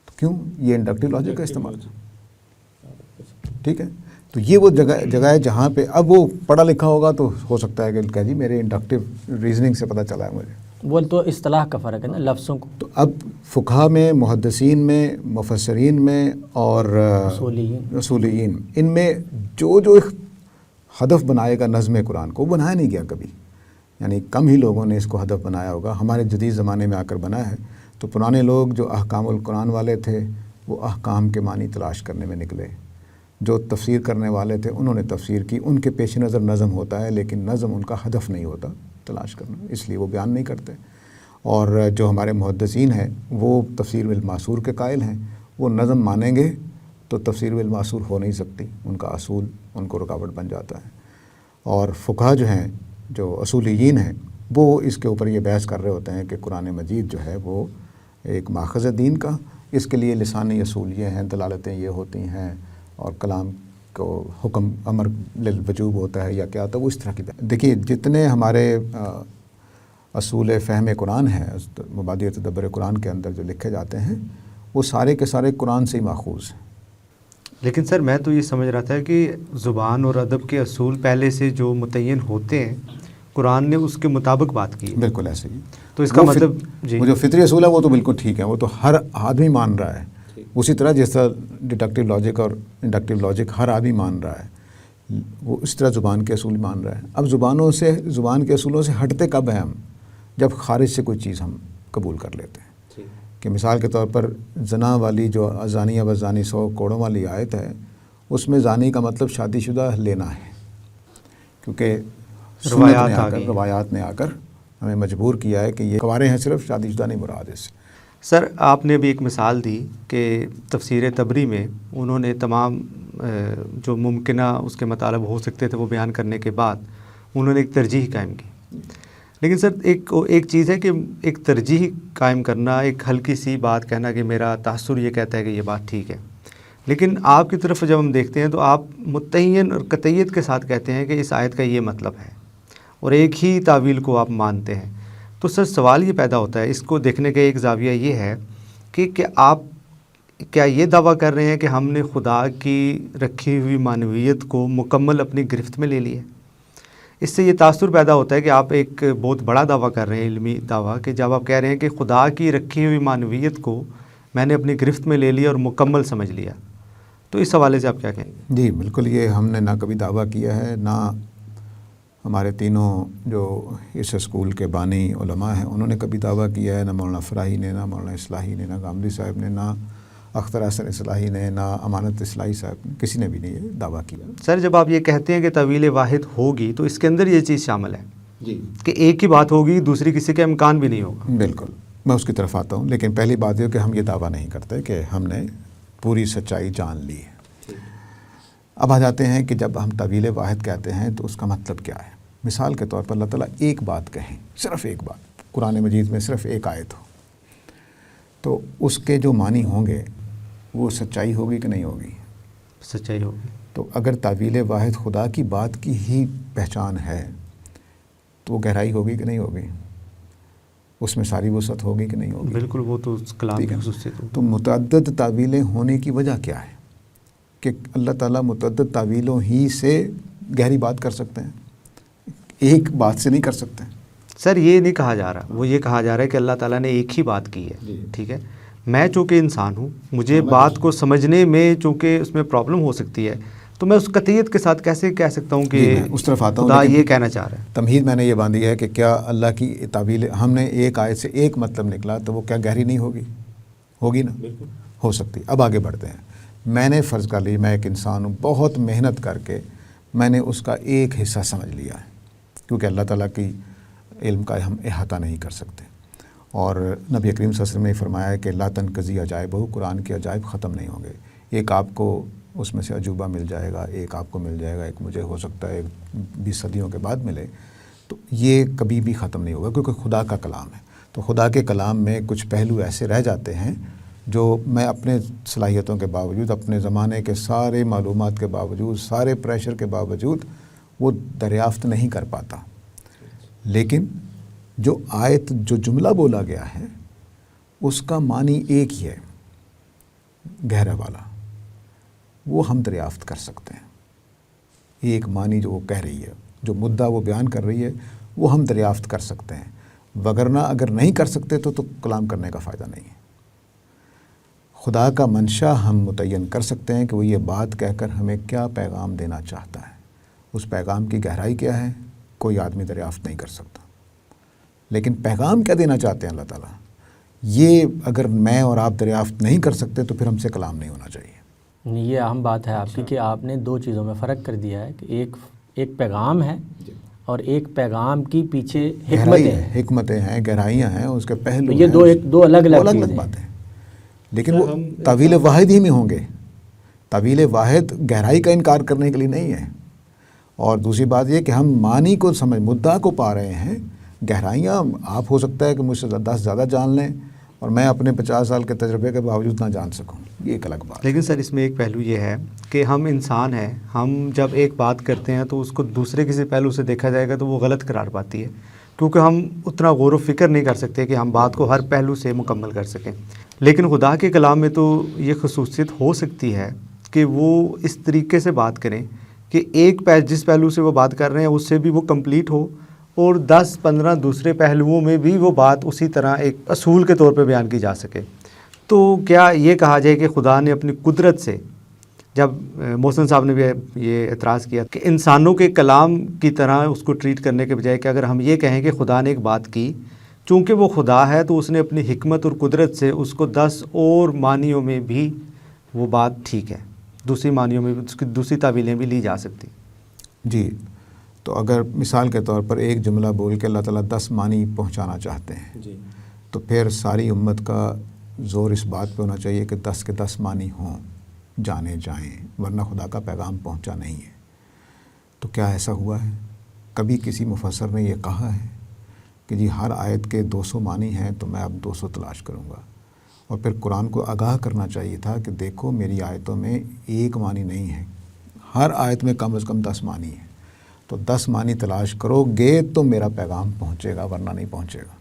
تو کیوں؟ یہ انڈکٹیو لاجک کا استعمال ہے. ٹھیک ہے، تو یہ وہ جگہ ہے جہاں پہ اب وہ پڑھا لکھا ہوگا تو ہو سکتا ہے کہ جی میرے انڈکٹیو ریزننگ سے پتہ چلا ہے مجھے. وہ تو اصطلاح کا فرق ہے نا، لفظوں کو. تو اب فقہا میں، محدثین میں، مفسرین میں اور اصولیین، ان میں جو ہدف بنائے گا نظم قرآن کو، وہ بنایا نہیں گیا کبھی. یعنی کم ہی لوگوں نے اس کو ہدف بنایا ہوگا. ہمارے جدید زمانے میں آ کر بنا ہے. تو پرانے لوگ جو احکام القرآن والے تھے وہ احکام کے معنی تلاش کرنے میں نکلے. جو تفسیر کرنے والے تھے انہوں نے تفسیر کی. ان کے پیش نظر نظم ہوتا ہے، لیکن نظم ان کا ہدف نہیں ہوتا تلاش کرنا، اس لیے وہ بیان نہیں کرتے. اور جو ہمارے محدثین ہیں وہ تفسیر بالمعصور کے قائل ہیں. وہ نظم مانیں گے تو تفسیر بالمعصور ہو نہیں سکتی، ان کا اصول ان کو رکاوٹ بن جاتا ہے. اور فقہا جو ہیں، جو اصولیین ہیں، وہ اس کے اوپر یہ بحث کر رہے ہوتے ہیں کہ قرآن مجید جو ہے وہ ایک ماخذ دین کا، اس کے لیے لسانی اصول یہ ہیں، دلالتیں یہ ہوتی ہیں، اور کلام کو حکم امر للوجوب ہوتا ہے یا کیا ہوتا ہے، وہ اس طرح کی دیکھیے جتنے ہمارے اصول فہم قرآن ہیں، مبادئ تدبر قرآن کے اندر جو لکھے جاتے ہیں، وہ سارے کے سارے قرآن سے ہی ماخوذ ہیں. لیکن سر میں تو یہ سمجھ رہا تھا کہ زبان اور ادب کے اصول پہلے سے جو متعین ہوتے ہیں، قرآن نے اس کے مطابق بات کی. بالکل ایسے ہی. تو اس کا مطلب وہ جو فطری اصول ہے وہ تو بالکل ٹھیک ہے، وہ تو ہر آدمی مان رہا ہے. اسی طرح جس طرح ڈیڈکٹیو لاجک اور انڈکٹیو لاجک ہر آدمی مان رہا ہے، وہ اس طرح زبان کے اصول مان رہا ہے. اب زبان کے اصولوں سے ہٹتے کب ہیں ہم؟ جب خارج سے کوئی چیز ہم قبول کر لیتے ہیں. کہ مثال کے طور پر زنا والی جو زانیہ و زانی 100 کوڑوں والی آیت ہے، اس میں زانی کا مطلب شادی شدہ لینا ہے، کیونکہ روایات نے آ کر ہمیں مجبور کیا ہے کہ یہ کنوارے ہیں، صرف شادی شدہ نہیں مراد اس سے. سر آپ نے بھی ایک مثال دی کہ تفسیر تبری میں انہوں نے تمام جو ممکنہ اس کے مطالب ہو سکتے تھے وہ بیان کرنے کے بعد انہوں نے ایک ترجیح قائم کی. لیکن سر ایک چیز ہے کہ ایک ترجیح قائم کرنا، ایک ہلکی سی بات کہنا کہ میرا تاثر یہ کہتا ہے کہ یہ بات ٹھیک ہے، لیکن آپ کی طرف جب ہم دیکھتے ہیں تو آپ متعین اور قطعیت کے ساتھ کہتے ہیں کہ اس آیت کا یہ مطلب ہے، اور ایک ہی تعویل کو آپ مانتے ہیں. تو سر سوال یہ پیدا ہوتا ہے، اس کو دیکھنے کا ایک زاویہ یہ ہے کہ آپ کیا یہ دعویٰ کر رہے ہیں کہ ہم نے خدا کی رکھی ہوئی معنویت کو مکمل اپنی گرفت میں لے لی ہے؟ اس سے یہ تاثر پیدا ہوتا ہے کہ آپ ایک بہت بڑا دعویٰ کر رہے ہیں، علمی دعویٰ، کہ جب آپ کہہ رہے ہیں کہ خدا کی رکھی ہوئی معنویت کو میں نے اپنی گرفت میں لے لیا اور مکمل سمجھ لیا. تو اس حوالے سے آپ کیا کہیں گے؟ جی بالکل، یہ ہم نے نہ کبھی دعویٰ کیا ہے، نہ ہمارے تینوں جو اس اسکول کے بانی علماء ہیں انہوں نے کبھی دعویٰ کیا ہے، نہ مولانا فراہی نے، نہ مولانا اصلاحی نے، نہ غامدی صاحب نے، نہ اختر حسن اصلاحی نے، نہ امانت اصلاحی صاحب نے، کسی نے بھی نہیں یہ دعویٰ کیا. سر جب آپ یہ کہتے ہیں کہ طویل واحد ہوگی تو اس کے اندر یہ چیز شامل ہے جی کہ ایک ہی بات ہوگی، دوسری کسی کا امکان بھی نہیں ہوگا. بالکل، میں اس کی طرف آتا ہوں. لیکن پہلی بات یہ کہ ہم یہ دعویٰ نہیں کرتے کہ ہم نے پوری سچائی جان لی ہے. اب آ جاتے ہیں کہ جب ہم طویل واحد کہتے ہیں تو اس کا مطلب کیا ہے. مثال کے طور پر اللہ تعالیٰ ایک بات کہیں، صرف ایک بات، قرآن مجید میں صرف ایک آیت ہو، تو اس کے جو معنی ہوں گے وہ سچائی ہوگی کہ نہیں ہوگی؟ سچائی ہوگی. تو اگر تعویل واحد خدا کی بات کی ہی پہچان ہے تو وہ گہرائی ہوگی کہ نہیں ہوگی؟ اس میں ساری وسعت ہوگی کہ نہیں ہوگی؟ بالکل، وہ تو کلام کی خصوصیت. تو متعدد تعویلیں ہونے کی وجہ کیا ہے کہ اللہ تعالیٰ متعدد تعویلوں ہی سے گہری بات کر سکتے ہیں، ایک بات سے نہیں کر سکتے. سر یہ نہیں کہا جا رہا، وہ یہ کہا جا رہا ہے کہ اللہ تعالیٰ نے ایک ہی بات کی ہے. ٹھیک ہے، میں چونکہ انسان ہوں، مجھے بات کو سمجھنے میں چونکہ اس میں پرابلم ہو سکتی ہے، تو میں اس قطعیت کے ساتھ کیسے کہہ سکتا ہوں کہ اس طرف آتا ہوں. خدا یہ کہنا چاہ رہا ہے. تمہید میں نے یہ باندھی ہے کہ کیا اللہ کی تعویل ہم نے ایک آیت سے ایک مطلب نکلا تو وہ کیا گہری نہیں ہوگی؟ ہوگی نا، ہو سکتی. اب آگے بڑھتے ہیں. میں نے فرض کر لی میں ایک انسان ہوں، بہت محنت کر کے میں نے اس کا ایک حصہ سمجھ لیا ہے، کیونکہ اللہ تعالیٰ کی علم کا ہم احاطہ نہیں کر سکتے. اور نبی کریم صلی اللہ علیہ وسلم نے فرمایا ہے کہ لا تنقضی عجائبہ، قرآن کے عجائب ختم نہیں ہوں گے. ایک آپ کو اس میں سے عجوبہ مل جائے گا، ایک آپ کو مل جائے گا، ایک مجھے ہو سکتا ہے 20 صدیوں کے بعد ملے، تو یہ کبھی بھی ختم نہیں ہوگا کیونکہ خدا کا کلام ہے. تو خدا کے کلام میں کچھ پہلو ایسے رہ جاتے ہیں جو میں اپنے صلاحیتوں کے باوجود، اپنے زمانے کے سارے معلومات کے باوجود، سارے پریشر کے باوجود وہ دریافت نہیں کر پاتا. لیکن جو آیت، جو جملہ بولا گیا ہے اس کا معنی ایک ہی ہے، گہرا والا، وہ ہم دریافت کر سکتے ہیں. ایک معنی جو وہ کہہ رہی ہے، جو مدعا وہ بیان کر رہی ہے، وہ ہم دریافت کر سکتے ہیں. وگرنہ اگر نہیں کر سکتے تو کلام کرنے کا فائدہ نہیں ہے۔ خدا کا منشا ہم متعین کر سکتے ہیں کہ وہ یہ بات کہہ کر ہمیں کیا پیغام دینا چاہتا ہے، اس پیغام کی گہرائی کیا ہے کوئی آدمی دریافت نہیں کر سکتا، لیکن پیغام کیا دینا چاہتے ہیں اللہ تعالیٰ، یہ اگر میں اور آپ دریافت نہیں کر سکتے تو پھر ہم سے کلام نہیں ہونا چاہیے۔ یہ اہم بات ہے آپ کی کہ آپ نے دو چیزوں میں فرق کر دیا ہے کہ ایک پیغام ہے اور ایک پیغام کی پیچھے حکمتیں ہیں، گہرائیاں ہیں، اس کے پہلو یہ دو الگ الگ باتیں، لیکن وہ تعویل واحد ہی میں ہوں گے۔ تعویل واحد گہرائی کا انکار کرنے کے لیے نہیں ہے، اور دوسری بات یہ کہ ہم معنی کو مدعا کو پا رہے ہیں، گہرائیاں آپ ہو سکتا ہے کہ مجھ سے 10 زیادہ جان لیں اور میں اپنے 50 سال کے تجربے کے باوجود نہ جان سکوں، یہ ایک الگ بات۔ لیکن سر اس میں ایک پہلو یہ ہے کہ ہم انسان ہیں، ہم جب ایک بات کرتے ہیں تو اس کو دوسرے کسی پہلو سے دیکھا جائے گا تو وہ غلط قرار پاتی ہے، کیونکہ ہم اتنا غور و فکر نہیں کر سکتے کہ ہم بات کو ہر پہلو سے مکمل کر سکیں۔ لیکن خدا کے کلام میں تو یہ خصوصیت ہو سکتی ہے کہ وہ اس طریقے سے بات کریں کہ جس پہلو سے وہ بات کر رہے ہیں اس سے بھی وہ کمپلیٹ ہو، اور 10-15 دوسرے پہلوؤں میں بھی وہ بات اسی طرح ایک اصول کے طور پہ بیان کی جا سکے۔ تو کیا یہ کہا جائے کہ خدا نے اپنی قدرت سے، جب محسن صاحب نے بھی یہ اعتراض کیا کہ انسانوں کے کلام کی طرح اس کو ٹریٹ کرنے کے بجائے کہ اگر ہم یہ کہیں کہ خدا نے ایک بات کی، چونکہ وہ خدا ہے تو اس نے اپنی حکمت اور قدرت سے اس کو 10 اور معنیوں میں بھی وہ بات ٹھیک ہے، دوسری معنیوں میں بھی اس کی دوسری تعویلیں بھی لی جا سکتی۔ جی، تو اگر مثال کے طور پر ایک جملہ بول کے اللہ تعالیٰ 10 معنی پہنچانا چاہتے ہیں جی، تو پھر ساری امت کا زور اس بات پہ ہونا چاہیے کہ 10 کے 10 معنی ہوں، جانے جائیں، ورنہ خدا کا پیغام پہنچا نہیں ہے۔ تو کیا ایسا ہوا ہے؟ کبھی کسی مفسر نے یہ کہا ہے کہ جی ہر آیت کے 200 معنی ہیں تو میں اب 200 تلاش کروں گا؟ اور پھر قرآن کو آگاہ کرنا چاہیے تھا کہ دیکھو میری آیتوں میں ایک معنی نہیں ہے، ہر آیت میں کم از کم 10 معنی ہیں، تو 10 معنی تلاش کرو گے تو میرا پیغام پہنچے گا، ورنہ نہیں پہنچے گا۔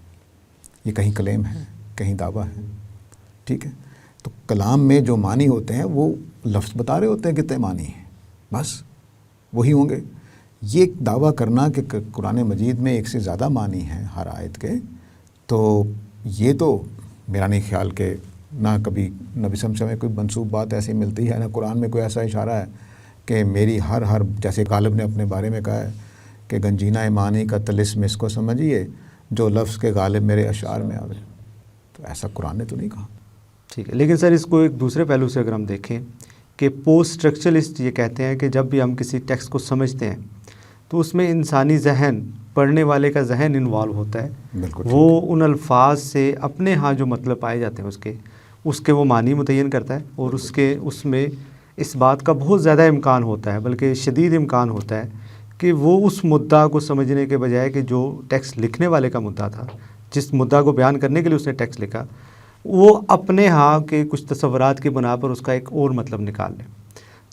یہ کہیں کلیم ہے، کہیں دعویٰ ہے، ٹھیک ہے؟ تو کلام میں جو معنی ہوتے ہیں وہ لفظ بتا رہے ہوتے ہیں کتنے معنی ہیں، بس وہی ہوں گے۔ یہ دعویٰ کرنا کہ قرآن مجید میں ایک سے زیادہ معنی ہیں ہر آیت کے، تو یہ تو میرا نہیں خیال کہ نہ کبھی نبی صلی اللہ علیہ وسلم میں کوئی منسوب بات ایسی ملتی ہے، نہ قرآن میں کوئی ایسا اشارہ ہے کہ میری ہر جیسے غالب نے اپنے بارے میں کہا ہے کہ گنجینہ معنی کا طلسم اس کو سمجھیے جو لفظ کے غالب میرے اشعار میں آوے، تو ایسا قرآن نے تو نہیں کہا۔ ٹھیک ہے، لیکن سر اس کو ایک دوسرے پہلو سے اگر ہم دیکھیں کہ پوسٹ اسٹرکچرلسٹ یہ کہتے ہیں کہ جب بھی ہم کسی ٹیکسٹ کو سمجھتے ہیں تو اس میں انسانی ذہن، پڑھنے والے کا ذہن انوالو ہوتا ہے، بالکل وہ ان الفاظ سے اپنے ہاں جو مطلب پائے جاتے ہیں اس کے وہ معنی متعین کرتا ہے، اور اس میں اس بات کا بہت زیادہ امکان ہوتا ہے، بلکہ شدید امکان ہوتا ہے کہ وہ اس مدعا کو سمجھنے کے بجائے کہ جو ٹیکسٹ لکھنے والے کا مدعا تھا، جس مدعا کو بیان کرنے کے لیے اس نے ٹیکسٹ لکھا، وہ اپنے ہاں کے کچھ تصورات کی بنا پر اس کا ایک اور مطلب نکال لیں۔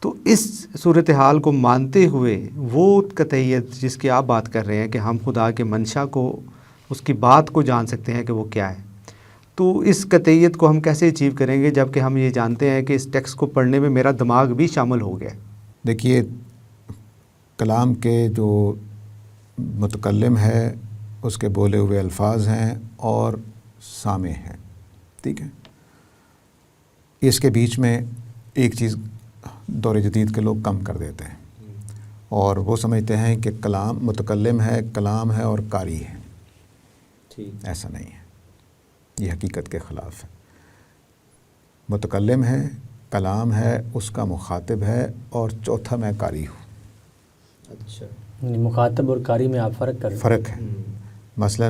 تو اس صورتحال کو مانتے ہوئے وہ قطعیت جس کی آپ بات کر رہے ہیں کہ ہم خدا کے منشا کو، اس کی بات کو جان سکتے ہیں کہ وہ کیا ہے، تو اس قطعیت کو ہم کیسے اچیو کریں گے جب کہ ہم یہ جانتے ہیں کہ اس ٹیکسٹ کو پڑھنے میں میرا دماغ بھی شامل ہو گیا ہے؟ دیکھیے، کلام کے جو متکلم ہے اس کے بولے ہوئے الفاظ ہیں اور سامع ہیں، ٹھیک ہے؟ اس کے بیچ میں ایک چیز دور جدید کے لوگ کم کر دیتے ہیں، اور وہ سمجھتے ہیں کہ کلام متکلم ہے، کلام ہے اور قاری ہے۔ ایسا نہیں ہے، یہ حقیقت کے خلاف ہے۔ متکلم ہے، کلام ہے، اس کا مخاطب ہے، اور چوتھا میں قاری ہوں۔ اچھا، مخاطب اور قاری میں آپ فرق کر رہے ہیں؟ فرق ہے۔ مثلا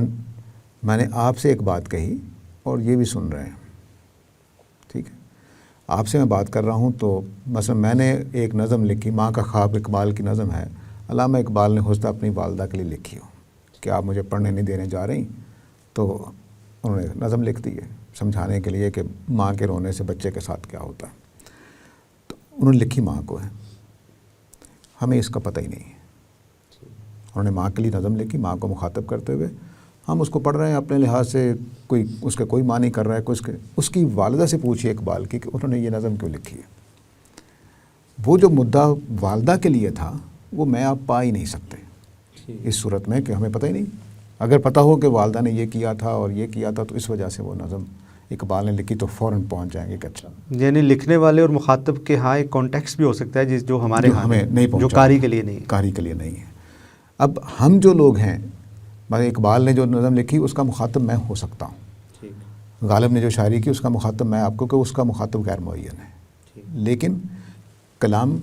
میں نے آپ سے ایک بات کہی اور یہ بھی سن رہے ہیں، ٹھیک ہے؟ آپ سے میں بات کر رہا ہوں تو مثلا میں نے ایک نظم لکھی، ماں کا خواب اقبال کی نظم ہے، علامہ اقبال نے حسن اپنی والدہ کے لیے لکھی ہو کہ آپ مجھے پڑھنے نہیں دینے جا رہی، تو انہوں نے نظم لکھ دی ہے سمجھانے کے لیے کہ ماں کے رونے سے بچے کے ساتھ کیا ہوتا ہے، تو انہوں نے لکھی ماں کو ہے، ہمیں اس کا پتہ ہی نہیں ہے۔ انہوں نے ماں کے لیے نظم لکھی، ماں کو مخاطب کرتے ہوئے، ہم اس کو پڑھ رہے ہیں اپنے لحاظ سے، کوئی اس کا کوئی معنی کر رہا ہے، اس کی والدہ سے پوچھیے اقبال کی کہ انہوں نے یہ نظم کیوں لکھی ہے۔ وہ جو مدعا والدہ کے لیے تھا وہ میں آپ پا ہی نہیں سکتے اس صورت میں کہ ہمیں پتہ ہی نہیں اگر پتہ ہو کہ والدہ نے یہ کیا تھا اور یہ کیا تھا تو اس وجہ سے وہ نظم اقبال نے لکھی تو فوراً پہنچ جائیں گے کہ اچھا. یعنی لکھنے والے اور مخاطب کے ہاں ایک کانٹیکسٹ بھی ہو سکتا ہے جو ہمارے ہاں ہمیں نہیں پہنچا, جو قاری کے لیے نہیں ہے. قاری کے لیے نہیں ہے. اب ہم جو لوگ ہیں, اقبال نے جو نظم لکھی اس کا مخاطب میں ہو سکتا ہوں, غالب نے جو شاعری کی اس کا مخاطب میں آپ کو کہ اس کا مخاطب غیر معین ہے, لیکن کلام,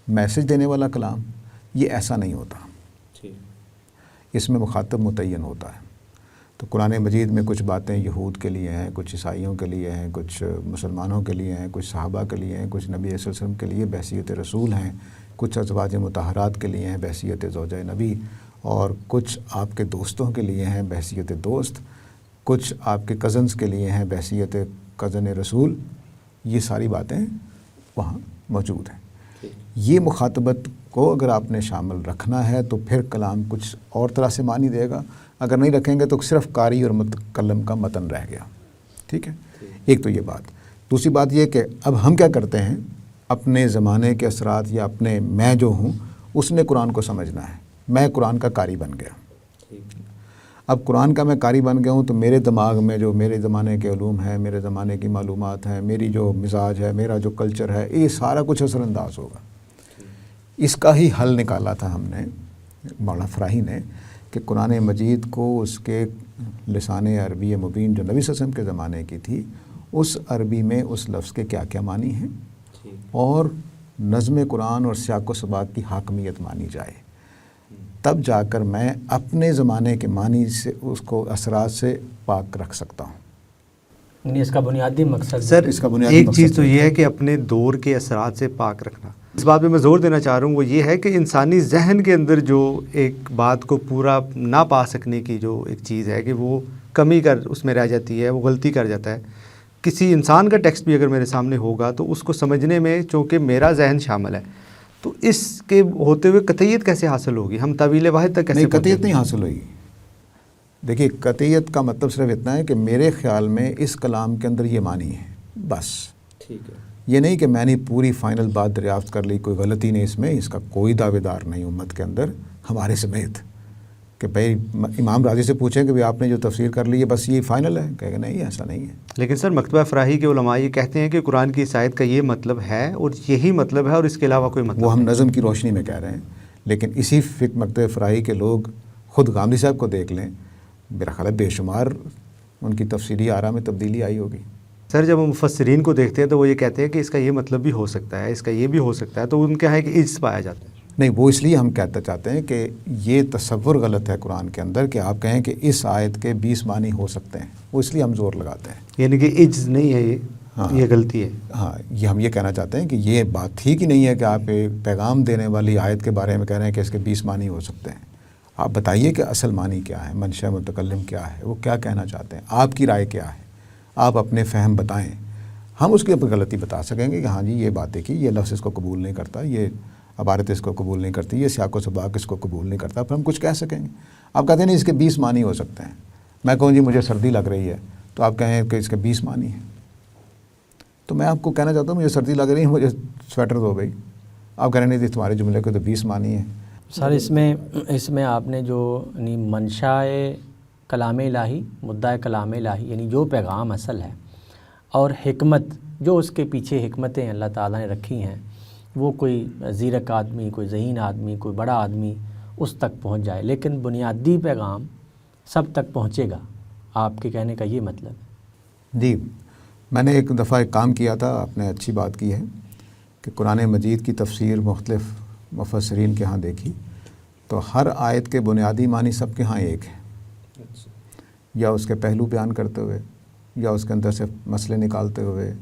میسج دینے والا کلام یہ ایسا نہیں ہوتا, اس میں مخاطب متعین ہوتا ہے. تو قرآن مجید میں کچھ باتیں یہود کے لیے ہیں, کچھ عیسائیوں کے لیے ہیں, کچھ مسلمانوں کے لیے ہیں, کچھ صحابہ کے لیے ہیں, کچھ نبی صلی اللہ علیہ وسلم کے لیے بحیثیت رسول ہیں, کچھ ازواج مطہرات کے لیے ہیں بحیثیت زوجہ نبی, اور کچھ آپ کے دوستوں کے لیے ہیں بحیثیت دوست, کچھ آپ کے کزنز کے لیے ہیں بحیثیت کزن رسول. یہ ساری باتیں وہاں موجود ہیں. یہ مخاطبت کو اگر آپ نے شامل رکھنا ہے تو پھر کلام کچھ اور طرح سے معنی دے گا, اگر نہیں رکھیں گے تو صرف قاری اور متکلم کا متن رہ گیا. ٹھیک ہے, ایک تو یہ بات. دوسری بات یہ کہ اب ہم کیا کرتے ہیں, اپنے زمانے کے اثرات یا اپنے میں جو ہوں اس نے قرآن کو سمجھنا ہے. میں قرآن کا قاری بن گیا. اب قرآن کا میں قاری بن گیا ہوں تو میرے دماغ میں جو میرے زمانے کے علوم ہیں, میرے زمانے کی معلومات ہیں, میری جو مزاج ہے, میرا جو کلچر ہے, یہ سارا کچھ اثر انداز ہوگا. اس کا ہی حل نکالا تھا ہم نے, مولانا فراہی نے, کہ قرآن مجید کو اس کے لسان عربی مبین جو نبی صلی اللہ علیہ وسلم کے زمانے کی تھی, اس عربی میں اس لفظ کے کیا کیا معنی ہیں, اور نظم قرآن اور سیاق و سباق کی حاکمیت مانی جائے. تب جا کر میں اپنے زمانے کے معنی سے اس کو اثرات سے پاک رکھ سکتا ہوں. یعنی اس کا بنیادی مقصد سر اس کا بنیادی ایک مقصد چیز تو یہ ہے کہ اپنے دور کے اثرات سے پاک رکھنا. اس بات پہ میں زور دینا چاہ رہا ہوں, وہ یہ ہے کہ انسانی ذہن کے اندر جو ایک بات کو پورا نہ پا سکنے کی جو ایک چیز ہے کہ وہ کمی کر اس میں رہ جاتی ہے, وہ غلطی کر جاتا ہے. کسی انسان کا ٹیکسٹ بھی اگر میرے سامنے ہوگا تو اس کو سمجھنے میں چونکہ میرا ذہن شامل ہے تو اس کے ہوتے ہوئے قطعیت کیسے حاصل ہوگی, ہم طویل واحد تک کیسے نہیں, قطعیت نہیں حاصل ہوگی. دیکھیے, قطعیت کا مطلب صرف اتنا ہے کہ میرے خیال میں اس کلام کے اندر یہ معنی ہے, بس. ٹھیک ہے, یہ نہیں کہ میں نے پوری فائنل بات دریافت کر لی, کوئی غلطی نہیں اس میں, اس کا کوئی دعوے دار نہیں امت کے اندر ہمارے سمیت کہ بھائی امام راضی سے پوچھیں کہ بھائی آپ نے جو تفسیر کر لی ہے بس یہ فائنل ہے, کہے گا نہیں ایسا نہیں ہے. لیکن سر مکتبہ فراہی کے علماء یہ کہتے ہیں کہ قرآن کی اس آیت کا یہ مطلب ہے اور یہی مطلب ہے اور اس کے علاوہ کوئی مطلب وہ ہم نظم کی روشنی میں کہہ رہے ہیں, لیکن اسی مکتبہ فراہی کے لوگ خود غامدی صاحب کو دیکھ لیں, میرا خیال ہے بے شمار ان کی تفسیری آراء میں تبدیلی آئی ہوگی. سر جب ہم مفسرین کو دیکھتے ہیں تو وہ یہ کہتے ہیں کہ اس کا یہ مطلب بھی ہو سکتا ہے, اس کا یہ بھی ہو سکتا ہے, تو ان کے یہاں ایک عجز پایا جاتا ہے. نہیں, وہ اس لیے ہم کہنا چاہتے ہیں کہ یہ تصور غلط ہے قرآن کے اندر کہ آپ کہیں کہ اس آیت کے 20 معنی ہو سکتے ہیں, وہ اس لیے ہم زور لگاتے ہیں. یعنی کہ عجز نہیں ہے یہ, یہ غلطی ہے. ہاں, یہ ہم یہ کہنا چاہتے ہیں کہ یہ بات ٹھیک ہی نہیں ہے کہ آپ پیغام دینے والی آیت کے بارے میں کہہ رہے ہیں کہ اس کے 20 معنی ہو سکتے ہیں. آپ بتائیے کہ اصل معنی کیا ہے, منشا متکلم کیا ہے, وہ کیا کہنا چاہتے ہیں, آپ کی رائے کیا ہے, آپ اپنے فہم بتائیں. ہم اس کی اپنی غلطی بتا سکیں گے کہ ہاں جی یہ باتیں کی, یہ لفظ اس کو قبول نہیں کرتا, یہ عبارت اس کو قبول نہیں کرتی, یہ سیاق و سباق اس کو قبول نہیں کرتا, پھر ہم کچھ کہہ سکیں گے. آپ کہتے ہیں نہیں اس کے 20 معنی ہو سکتے ہیں, میں کہوں جی مجھے سردی لگ رہی ہے تو آپ کہیں کہ اس کے 20 معنی ہیں, تو میں آپ کو کہنا چاہتا ہوں مجھے سردی لگ رہی ہے, مجھے سویٹر دو بھائی. آپ کہہ رہے نہیں تمہارے جملے کو تو 20 معنی ہیں. سر اس میں آپ نے جو منشاء کلام الہی, مدعا کلام الہی یعنی جو پیغام اصل ہے, اور حکمت جو اس کے پیچھے حکمتیں اللہ تعالیٰ نے رکھی ہیں, وہ کوئی زیرک آدمی, کوئی ذہین آدمی, کوئی بڑا آدمی اس تک پہنچ جائے, لیکن بنیادی پیغام سب تک پہنچے گا. آپ کے کہنے کا یہ مطلب ہے؟ جی, میں نے ایک دفعہ ایک کام کیا تھا, آپ نے اچھی بات کی ہے کہ قرآن مجید کی تفسیر مختلف مفسرین کے ہاں دیکھی تو ہر آیت کے بنیادی معنی سب کے ہاں ایک ہے, یا اس کے پہلو بیان کرتے ہوئے, یا اس کے اندر سے مسئلے نکالتے ہوئے,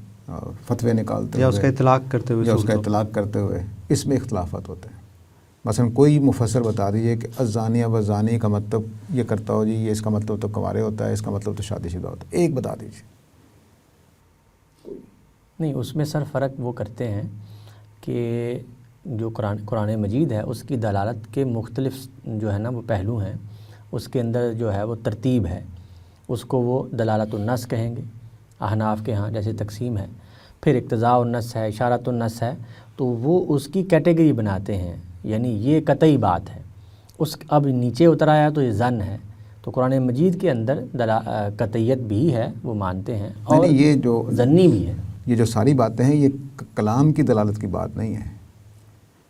فتوے نکالتے ہوئے, یا اس کا اطلاق کرتے ہوئے, یا اس کا اطلاق کرتے ہوئے, اس میں اختلافات ہوتے ہیں. مثلا کوئی مفسر بتا دیجئے کہ الزانیہ والزانی کا مطلب یہ کرتا ہو جی, یہ اس کا مطلب تو کنوارے ہوتا ہے, اس کا مطلب تو شادی شدہ ہوتا ہے, ایک بتا دیجیے. نہیں, اس میں سر فرق وہ کرتے ہیں کہ جو قرآن مجید ہے اس کی دلالت کے مختلف جو ہے نا وہ پہلو ہیں, اس کے اندر جو ہے وہ ترتیب ہے, اس کو وہ دلالت النص کہیں گے احناف کے ہاں, جیسے تقسیم ہے. پھر اقتضاء النص ہے, اشارۃ النص ہے, تو وہ اس کی کیٹیگری بناتے ہیں, یعنی یہ قطعی بات ہے. اب نیچے اتر آیا تو یہ ظن ہے, تو قرآن مجید کے اندر قطعیت بھی ہے، وہ مانتے ہیں، اور نہیں، یہ جو ضنی بھی ہے۔ یہ جو ساری باتیں ہیں یہ کلام کی دلالت کی بات نہیں ہے۔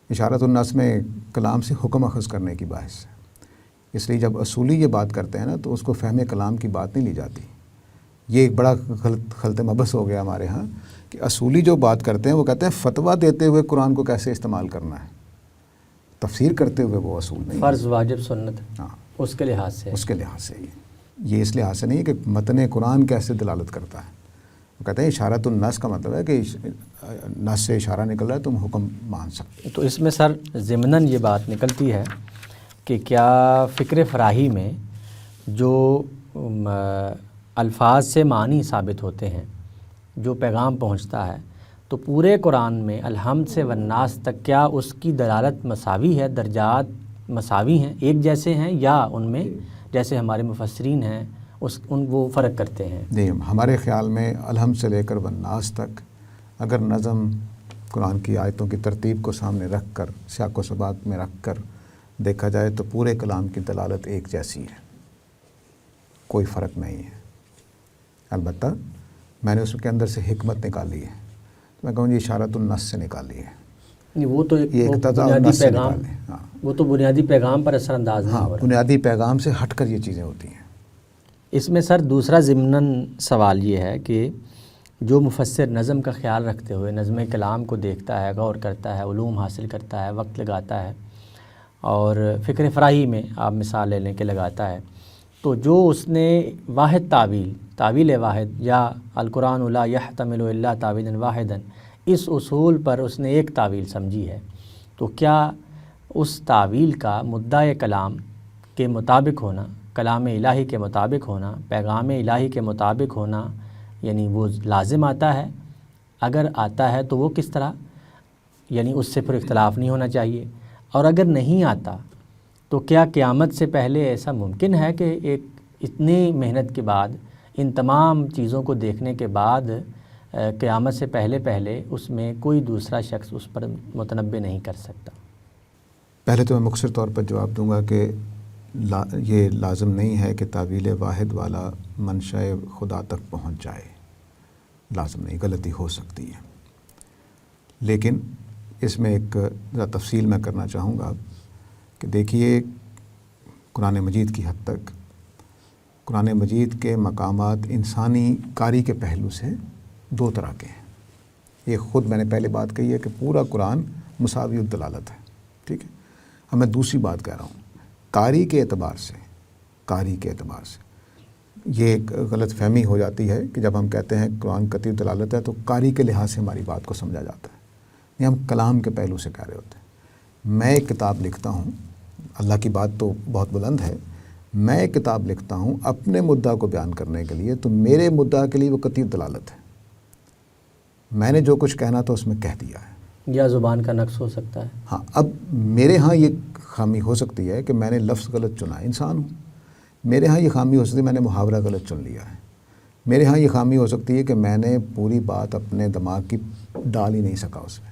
اشارۃ النص میں کلام سے حکم اخذ کرنے کی بحث ہے، اس لیے جب اصولی یہ بات کرتے ہیں نا تو اس کو فہم کلام کی بات نہیں لی جاتی۔ یہ ایک بڑا خلط مبحث ہو گیا ہمارے ہاں کہ اصولی جو بات کرتے ہیں وہ کہتے ہیں فتویٰ دیتے ہوئے قرآن کو کیسے استعمال کرنا ہے، تفسیر کرتے ہوئے وہ اصول نہیں ہے۔ فرض، واجب، سنت، ہاں، اس کے لحاظ سے، اس کے لحاظ سے یہ اس لحاظ سے نہیں ہے کہ متن قرآن کیسے دلالت کرتا ہے۔ وہ کہتے ہیں اشارۃ النص کا مطلب ہے کہ نص سے اشارہ نکل رہا ہے، تم حکم مان سکتے۔ تو اس میں سر ضمناً یہ بات نکلتی ہے کہ کیا فکر فراہی میں جو الفاظ سے معنی ثابت ہوتے ہیں، جو پیغام پہنچتا ہے، تو پورے قرآن میں الحمد سے والناس تک کیا اس کی دلالت مساوی ہے، درجات مساوی ہیں، ایک جیسے ہیں، یا ان میں جیسے ہمارے مفسرین ہیں وہ فرق کرتے ہیں؟ جی، ہمارے خیال میں الحمد سے لے کر والناس تک اگر نظم قرآن کی آیتوں کی ترتیب کو سامنے رکھ کر، سیاق و سباق میں رکھ کر دیکھا جائے تو پورے کلام کی دلالت ایک جیسی ہے، کوئی فرق نہیں ہے۔ البتہ میں نے اس کے اندر سے حکمت نکالی ہے، میں کہوں گی اشارۃ النص سے نکالی ہے، وہ تو ایک اقتضاء بنیادی النص سے پیغام، نکالی۔ ہاں، وہ تو بنیادی پیغام پر اثر انداز نہیں ہاں، ہو رہا۔ بنیادی پیغام سے ہٹ کر یہ چیزیں ہوتی ہیں۔ اس میں سر دوسرا ضمناً سوال یہ ہے کہ جو مفسر نظم کا خیال رکھتے ہوئے نظم کلام کو دیکھتا ہے، غور کرتا ہے، علوم حاصل کرتا ہے، وقت لگاتا ہے، اور فکر فراہی میں آپ مثال لے لیں کہ لگاتا ہے، تو جو اس نے واحد تعویل واحد، یا القرآن لا یحتمل الا تعویلا واحدا، اس اصول پر اس نے ایک تعویل سمجھی ہے، تو کیا اس تعویل کا مدعا کلام کے مطابق ہونا، کلام الہی کے مطابق ہونا، پیغام الہی کے مطابق ہونا، یعنی وہ لازم آتا ہے؟ اگر آتا ہے تو وہ کس طرح، یعنی اس سے پھر اختلاف نہیں ہونا چاہیے، اور اگر نہیں آتا تو کیا قیامت سے پہلے ایسا ممکن ہے کہ ایک اتنی محنت کے بعد، ان تمام چیزوں کو دیکھنے کے بعد، قیامت سے پہلے اس میں کوئی دوسرا شخص اس پر متنبع نہیں کر سکتا؟ پہلے تو میں مختصر طور پر جواب دوں گا کہ یہ لازم نہیں ہے کہ تعویل واحد والا منشاء خدا تک پہنچ جائے، لازم نہیں، غلطی ہو سکتی ہے۔ لیکن اس میں ایک ذرا تفصیل میں کرنا چاہوں گا کہ دیکھیے قرآن مجید کی حد تک قرآن مجید کے مقامات انسانی کاری کے پہلو سے دو طرح کے ہیں۔ یہ خود میں نے پہلے بات کہی ہے کہ پورا قرآن مساوی الدلالت ہے، ٹھیک ہے۔ اب میں دوسری بات کہہ رہا ہوں، قاری کے اعتبار سے یہ ایک غلط فہمی ہو جاتی ہے کہ جب ہم کہتے ہیں قرآن قطعی دلالت ہے تو قاری کے لحاظ سے ہماری بات کو سمجھا جاتا ہے، نہیں، ہم کلام کے پہلو سے کہہ رہے ہوتے ہیں۔ میں ایک کتاب لکھتا ہوں، اللہ کی بات تو بہت بلند ہے، میں ایک کتاب لکھتا ہوں اپنے مدعا کو بیان کرنے کے لیے، تو میرے مدعا کے لیے وہ قطعی دلالت ہے، میں نے جو کچھ کہنا تھا اس میں کہہ دیا ہے۔ یا زبان کا نقص ہو سکتا ہے۔ ہاں، اب میرے ہاں یہ خامی ہو سکتی ہے کہ میں نے لفظ غلط چنا، انسان ہوں، میرے ہاں یہ خامی ہو سکتی ہے میں نے محاورہ غلط چن لیا ہے، میرے ہاں یہ خامی ہو سکتی ہے کہ میں نے پوری بات اپنے دماغ کی ڈال ہی نہیں سکا، اس میں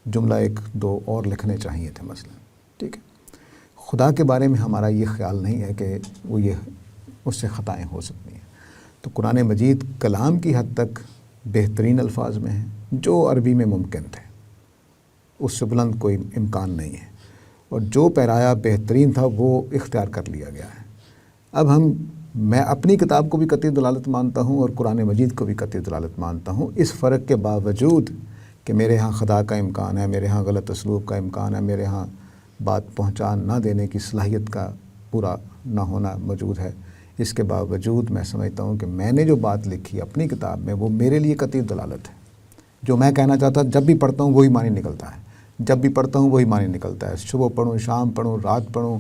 جملہ ایک دو اور لکھنے چاہیے تھے مثلا، ٹھیک ہے۔ خدا کے بارے میں ہمارا یہ خیال نہیں ہے کہ وہ اس سے خطائیں ہو سکتی ہیں۔ تو قرآن مجید کلام کی حد تک بہترین الفاظ میں ہیں جو عربی میں ممکن تھے، اس سے بلند کوئی امکان نہیں ہے، اور جو پیرایا بہترین تھا وہ اختیار کر لیا گیا ہے۔ اب میں اپنی کتاب کو بھی قطعی دلالت مانتا ہوں اور قرآن مجید کو بھی قطعی دلالت مانتا ہوں، اس فرق کے باوجود کہ میرے ہاں خطا کا امکان ہے، میرے ہاں غلط اسلوب کا امکان ہے، میرے ہاں بات پہنچا نہ دینے کی صلاحیت کا پورا نہ ہونا موجود ہے، اس کے باوجود میں سمجھتا ہوں کہ میں نے جو بات لکھی اپنی کتاب میں وہ میرے لیے قطعی دلالت ہے۔ جو میں کہنا چاہتا جب بھی پڑھتا ہوں وہی معنی نکلتا ہے، جب بھی پڑھتا ہوں وہی معنی نکلتا ہے، صبح پڑھوں، شام پڑھوں، رات پڑھوں،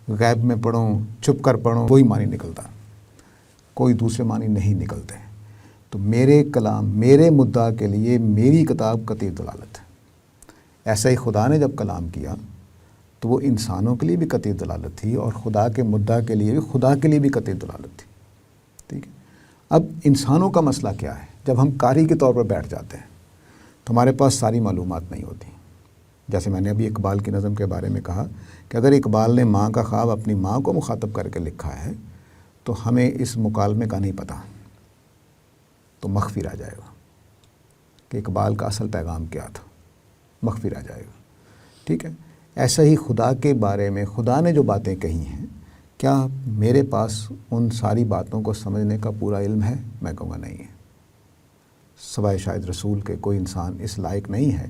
غیب میں پڑھوں، چھپ کر پڑھوں، وہی معنی نکلتا ہے، کوئی دوسرے معنی نہیں نکلتے ہیں۔ تو میرے کلام، میرے مدعا کے لیے میری کتاب قطعی دلالت ہے۔ ایسا ہی خدا نے جب کلام کیا تو وہ انسانوں کے لیے بھی قطعی دلالت تھی، اور خدا کے مدعا کے لیے بھی، خدا کے لیے بھی قطعی دلالت تھی، ٹھیک ہے۔ اب انسانوں کا مسئلہ کیا ہے؟ جب ہم قاری کے طور پر بیٹھ جاتے ہیں تو ہمارے پاس ساری معلومات نہیں ہوتی۔ جیسے میں نے ابھی اقبال کی نظم کے بارے میں کہا کہ اگر اقبال نے ماں کا خواب اپنی ماں کو مخاطب کر کے لکھا ہے تو ہمیں اس مکالمے کا نہیں پتہ، تو مخفی رہ جائے گا کہ اقبال کا اصل پیغام کیا تھا، مخفی رہ جائے گا، ٹھیک ہے۔ ایسا ہی خدا کے بارے میں خدا نے جو باتیں کہی ہیں، کیا میرے پاس ان ساری باتوں کو سمجھنے کا پورا علم ہے؟ میں کہوں گا نہیں ہے۔ سوائے شاید رسول کے کوئی انسان اس لائق نہیں ہے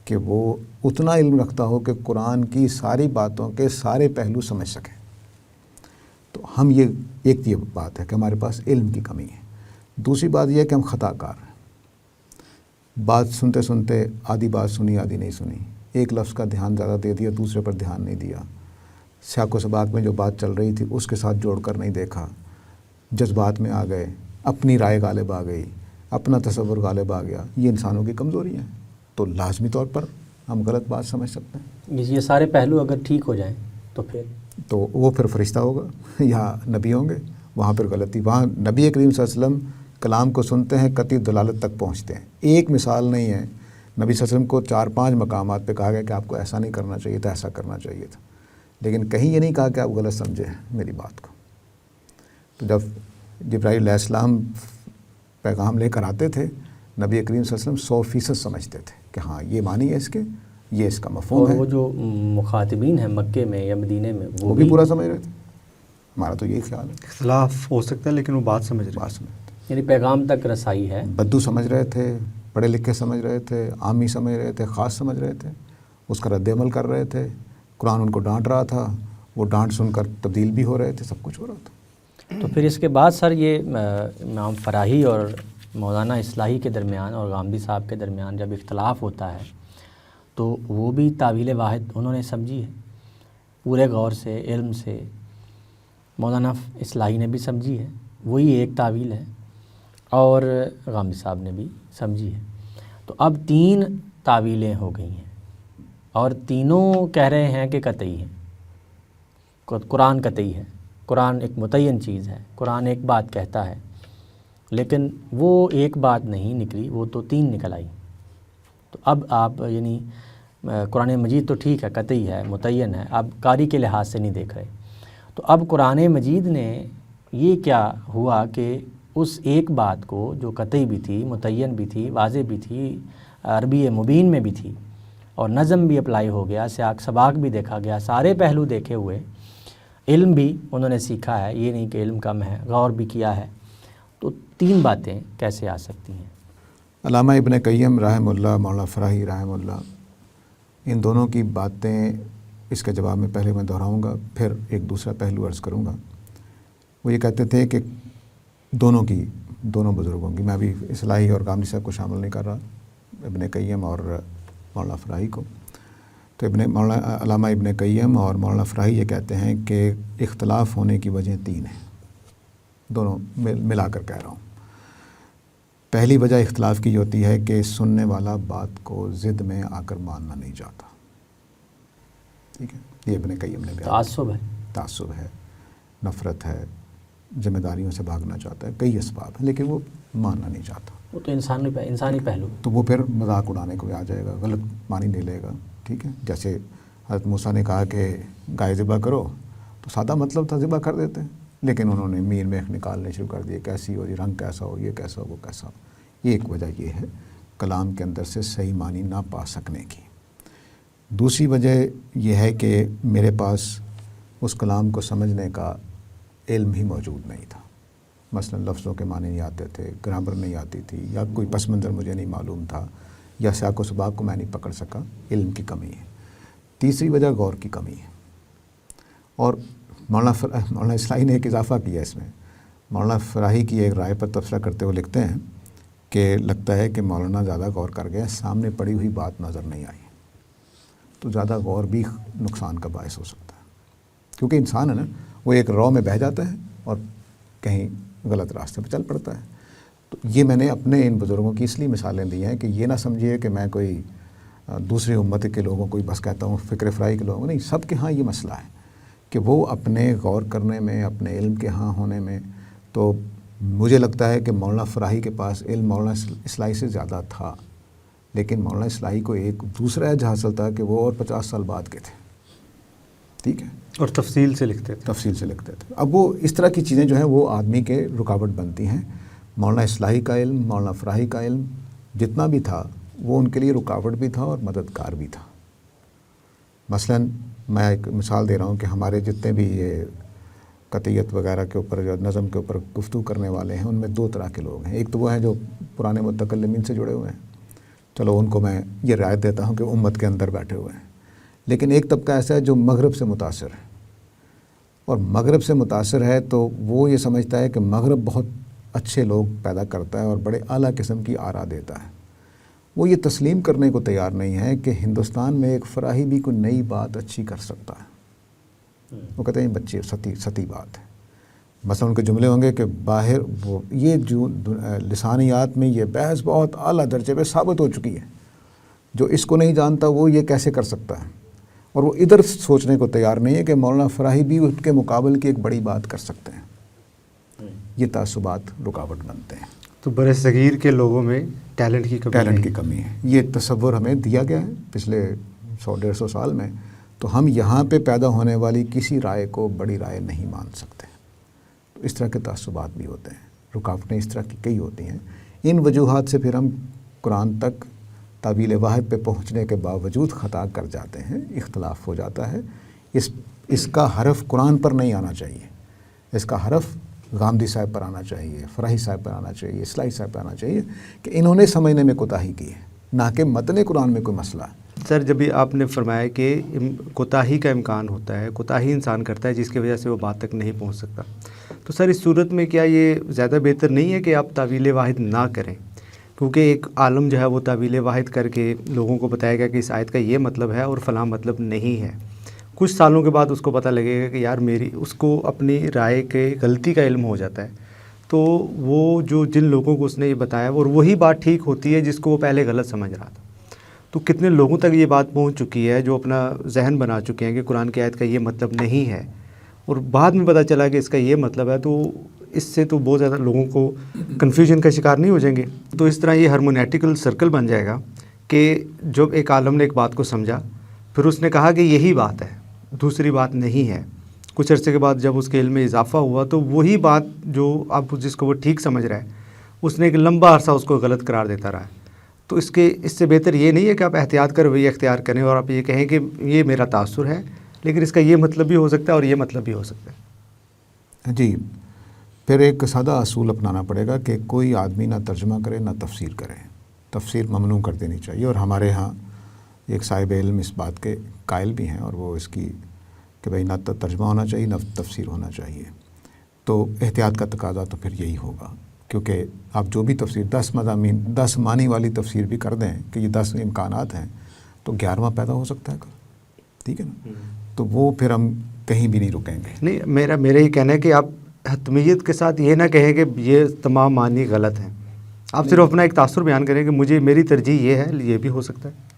کہ وہ اتنا علم رکھتا ہو کہ قرآن کی ساری باتوں کے سارے پہلو سمجھ سکے۔ تو ہم یہ بات ہے کہ ہمارے پاس علم کی کمی ہے۔ دوسری بات یہ ہے کہ ہم خطا کار ہیں، بات سنتے سنتے آدھی بات سنی آدھی نہیں سنی، ایک لفظ کا دھیان زیادہ دے دیا، دوسرے پر دھیان نہیں دیا، سیاق و سباق میں جو بات چل رہی تھی اس کے ساتھ جوڑ کر نہیں دیکھا، جذبات میں آ گئے، اپنی رائے غالب آ گئی، اپنا تصور غالب آ گیا۔ یہ انسانوں کی کمزوری ہیں، تو لازمی طور پر ہم غلط بات سمجھ سکتے ہیں۔ یہ سارے پہلو اگر ٹھیک ہو جائیں تو وہ پھر فرشتہ ہوگا یا نبی ہوں گے، وہاں پر غلطی، وہاں نبی کریم صلی اللہ علیہ وسلم کلام کو سنتے ہیں، قطعی دلالت تک پہنچتے ہیں۔ ایک مثال نہیں ہے، نبی صلی اللہ علیہ وسلم کو 4-5 مقامات پہ کہا گیا کہ آپ کو ایسا نہیں کرنا چاہیے تھا، ایسا کرنا چاہیے تھا، لیکن کہیں یہ نہیں کہا کہ آپ غلط سمجھے میری بات کو۔ تو جب جبرائیل علیہ السلام پیغام لے کر آتے تھے، نبی کریم صلی اللہ علیہ وسلم 100% سمجھتے تھے کہ ہاں یہ معنی ہے اس کے، یہ اس کا مفہوم ہے۔ اور وہ جو مخاطبین ہیں مکے میں یا مدینے میں وہ بھی پورا سمجھ رہے تھے۔ ہمارا تو یہی خیال ہے، اختلاف ہو سکتا ہے لیکن وہ بات سمجھ رہے ہیں۔ یعنی پیغام تک رسائی ہے۔ بدو سمجھ رہے تھے، پڑھے لکھے سمجھ رہے تھے، عامی سمجھ رہے تھے، خاص سمجھ رہے تھے، اس کا رد عمل کر رہے تھے، قرآن ان کو ڈانٹ رہا تھا، وہ ڈانٹ سن کر تبدیل بھی ہو رہے تھے، سب کچھ ہو رہا تھا۔ تو پھر اس کے بعد سر یہ امام فراہی اور مولانا اصلاحی کے درمیان اور غامدی صاحب کے درمیان جب اختلاف ہوتا ہے تو وہ بھی تعویل واحد انہوں نے سمجھی ہے، پورے غور سے، علم سے۔ مولانا اصلاحی نے بھی سمجھی ہے، وہی ایک تعویل ہے، اور غامدی صاحب نے بھی سمجھی ہے۔ تو اب 3 تعویلیں ہو گئی ہیں، اور تینوں کہہ رہے ہیں کہ قطعی ہے، قرآن قطعی ہے، قرآن ایک متعین چیز ہے، قرآن ایک بات کہتا ہے، لیکن وہ ایک بات نہیں نکلی، وہ تو 3 نکل آئی۔ تو اب آپ یعنی قرآن مجید تو ٹھیک ہے، قطعی ہے، متعین ہے، اب قاری کے لحاظ سے نہیں دیکھ رہے۔ تو اب قرآن مجید نے یہ کیا ہوا کہ اس ایک بات کو جو قطعی بھی تھی، متعین بھی تھی، واضح بھی تھی، عربی مبین میں بھی تھی، اور نظم بھی اپلائی ہو گیا، سیاق سباق بھی دیکھا گیا، سارے پہلو دیکھے ہوئے، علم بھی انہوں نے سیکھا ہے، یہ نہیں کہ علم کم ہے، غور بھی کیا ہے، تو 3 باتیں کیسے آ سکتی ہیں؟ علامہ ابن قیم رحمہ اللہ، مولانا فراہی رحمہ اللہ، ان دونوں کی باتیں، اس کے جواب میں پہلے میں دہراؤں گا، پھر ایک دوسرا پہلو عرض کروں گا۔ وہ یہ کہتے تھے کہ دونوں بزرگوں کی، میں ابھی اصلاحی اور غامدی صاحب کو شامل نہیں کر رہا، ابن قیم اور مولانا فراہی کو، تو علامہ ابن قیم اور مولانا فراہی یہ کہتے ہیں کہ اختلاف ہونے کی وجہ 3 ہیں، دونوں ملا کر کہہ رہا ہوں۔ پہلی وجہ اختلاف کی ہوتی ہے کہ سننے والا بات کو ضد میں آ کر ماننا نہیں چاہتا، ٹھیک ہے، یہ ابن قیم نے تعصب ہے، نفرت ہے، ذمہ داریوں سے بھاگنا چاہتا ہے، کئی اسباب ہیں، لیکن وہ ماننا نہیں چاہتا۔ وہ تو انسانی پہلو، تو وہ پھر مذاق اڑانے کو آ جائے گا، غلط معنی لے لے گا، ٹھیک ہے۔ جیسے حضرت موسیٰ نے کہا کہ گائے ذبح کرو، تو سادہ مطلب تھا ذبح کر دیتے، لیکن انہوں نے میر میخ نکالنے شروع کر دیے، کیسی ہو، یہ رنگ کیسا ہو، یہ کیسا ہو، وہ کیسا ہو۔ یہ ایک وجہ یہ ہے کلام کے اندر سے صحیح معنی نہ پا سکنے کی۔ دوسری وجہ یہ ہے کہ میرے پاس اس کلام کو سمجھنے کا علم ہی موجود نہیں تھا، مثلا لفظوں کے معنی نہیں آتے تھے، گرامر نہیں آتی تھی، یا کوئی پس منظر مجھے نہیں معلوم تھا، یا سیاق و سباق کو میں نہیں پکڑ سکا، علم کی کمی ہے۔ تیسری وجہ غور کی کمی ہے، اور مولانا اصلاحی نے ایک اضافہ کیا اس میں، مولانا فراہی کی ایک رائے پر تبصرہ کرتے ہوئے لکھتے ہیں کہ لگتا ہے کہ مولانا زیادہ غور کر گئے، سامنے پڑی ہوئی بات نظر نہیں آئی، تو زیادہ غور بھی نقصان کا باعث ہو سکتا ہے، کیونکہ انسان ہے نا، وہ ایک رو میں بہہ جاتا ہے اور کہیں غلط راستے پہ چل پڑتا ہے۔ تو یہ میں نے اپنے ان بزرگوں کی اس لیے مثالیں دی ہیں کہ یہ نہ سمجھیے کہ میں کوئی دوسری امت کے لوگوں کو بس کہتا ہوں، فکر فرائی کے لوگوں، نہیں، سب کے ہاں یہ مسئلہ ہے کہ وہ اپنے غور کرنے میں، اپنے علم کے ہاں ہونے میں، تو مجھے لگتا ہے کہ مولانا فراہی کے پاس علم مولانا اصلاحی سے زیادہ تھا، لیکن مولانا اصلاحی کو ایک دوسرا ایج حاصل تھا کہ وہ اور 50 سال بعد کے تھے، ٹھیک ہے، اور تفصیل سے لکھتے تھے. تفصیل سے لکھتے تھے. اب وہ اس طرح کی چیزیں جو ہیں وہ آدمی کے رکاوٹ بنتی ہیں. مولانا اصلاحی کا علم، مولانا فراہی کا علم جتنا بھی تھا وہ ان کے لیے رکاوٹ بھی تھا اور مددگار بھی تھا. مثلاً میں ایک مثال دے رہا ہوں کہ ہمارے جتنے بھی یہ قطعیت وغیرہ کے اوپر جو نظم کے اوپر گفتگو کرنے والے ہیں ان میں دو طرح کے لوگ ہیں. ایک تو وہ ہیں جو پرانے متکلمین سے جڑے ہوئے ہیں، چلو ان کو میں یہ رعایت دیتا ہوں کہ امت کے اندر بیٹھے ہوئے ہیں. لیکن ایک طبقہ ایسا ہے جو مغرب سے متاثر ہے، اور مغرب سے متاثر ہے تو وہ یہ سمجھتا ہے کہ مغرب بہت اچھے لوگ پیدا کرتا ہے اور بڑے اعلیٰ قسم کی آرا دیتا ہے. وہ یہ تسلیم کرنے کو تیار نہیں ہے کہ ہندوستان میں ایک فراہی بھی کوئی نئی بات اچھی کر سکتا ہے. وہ کہتے ہیں بچے ستی بات ہے. مثلا ان کے جملے ہوں گے کہ باہر وہ یہ جو لسانیات میں یہ بحث بہت اعلیٰ درجے پہ ثابت ہو چکی ہے، جو اس کو نہیں جانتا وہ یہ کیسے کر سکتا ہے. اور وہ ادھر سوچنے کو تیار نہیں ہے کہ مولانا فراہی بھی اس کے مقابل کی ایک بڑی بات کر سکتے ہیں. یہ تعصبات رکاوٹ بنتے ہیں. تو برِ صغیر کے لوگوں میں ٹیلنٹ کی کمی ہے. یہ تصور ہمیں دیا گیا ہے پچھلے 100-150 سال میں، تو ہم یہاں پہ پیدا ہونے والی کسی رائے کو بڑی رائے نہیں مان سکتے. تو اس طرح کے تعصبات بھی ہوتے ہیں، رکاوٹیں اس طرح کی کئی ہوتی ہیں. ان وجوہات سے پھر ہم قرآن تک تعویل واحد پہ پہنچنے کے باوجود خطا کر جاتے ہیں، اختلاف ہو جاتا ہے. اس کا حرف قرآن پر نہیں آنا چاہیے، اس کا حرف غامدی صاحب پر آنا چاہیے، فراہی صاحب پر آنا چاہیے، اصلاحی صاحب پر آنا چاہیے کہ انہوں نے سمجھنے میں کوتاہی کی ہے، نہ کہ متن قرآن میں کوئی مسئلہ ہے. سر جب بھی آپ نے فرمایا کہ کوتاہی کا امکان ہوتا ہے، کوتاہی انسان کرتا ہے جس کی وجہ سے وہ بات تک نہیں پہنچ سکتا، تو سر اس صورت میں کیا یہ زیادہ بہتر نہیں ہے کہ آپ تعویل واحد نہ کریں؟ کیونکہ ایک عالم جو ہے وہ تعویل واحد کر کے لوگوں کو بتائے گا کہ اس آیت کا یہ مطلب ہے اور فلاں مطلب نہیں ہے. کچھ سالوں کے بعد اس کو پتہ لگے گا کہ یار اس کو اپنی رائے کے غلطی کا علم ہو جاتا ہے. تو وہ جو جن لوگوں کو اس نے یہ بتایا اور وہی بات ٹھیک ہوتی ہے جس کو وہ پہلے غلط سمجھ رہا تھا. تو کتنے لوگوں تک یہ بات پہنچ چکی ہے جو اپنا ذہن بنا چکے ہیں کہ قرآن کی آیت کا یہ مطلب نہیں ہے، اور بعد میں پتہ چلا کہ اس کا یہ مطلب ہے. تو اس سے تو بہت زیادہ لوگوں کو کنفیوژن کا شکار نہیں ہو جائیں گے. تو اس طرح یہ ہارمونیٹیکل سرکل بن جائے گا کہ جب ایک عالم نے ایک بات کو سمجھا، پھر اس نے کہا کہ یہی بات ہے، دوسری بات نہیں ہے. کچھ عرصے کے بعد جب اس کے علم میں اضافہ ہوا تو وہی بات جو اب جس کو وہ ٹھیک سمجھ رہا ہے اس نے ایک لمبا عرصہ اس کو غلط قرار دیتا رہا. تو اس سے بہتر یہ نہیں ہے کہ آپ احتیاط کر رویہ اختیار کریں اور آپ یہ کہیں کہ یہ میرا تاثر ہے لیکن اس کا یہ مطلب بھی ہو سکتا ہے اور یہ مطلب بھی ہو سکتا ہے. جی، پھر ایک سادہ اصول اپنانا پڑے گا کہ کوئی آدمی نہ ترجمہ کرے نہ تفسیر کرے. تفسیر ممنوع کر دینی چاہیے، اور ہمارے ہاں ایک صاحب علم اس بات کے قائل بھی ہیں، اور وہ اس کی کہ بھئی نہ ترجمہ ہونا چاہیے نہ تفسیر ہونا چاہیے. تو احتیاط کا تقاضا تو پھر یہی ہوگا، کیونکہ آپ جو بھی تفسیر 10 مضامین 10 معنی والی تفسیر بھی کر دیں کہ یہ 10 امکانات ہیں تو 11واں پیدا ہو سکتا ہے کل. ٹھیک ہے نا؟ تو وہ پھر ہم کہیں بھی نہیں رکیں گے. نہیں، میرا یہ کہنا ہے کہ آپ حتمیت کے ساتھ یہ نہ کہیں کہ یہ تمام معنی غلط ہیں. آپ صرف اپنا ایک تاثر بیان کریں کہ میری ترجیح یہ ہے، یہ بھی ہو سکتا ہے،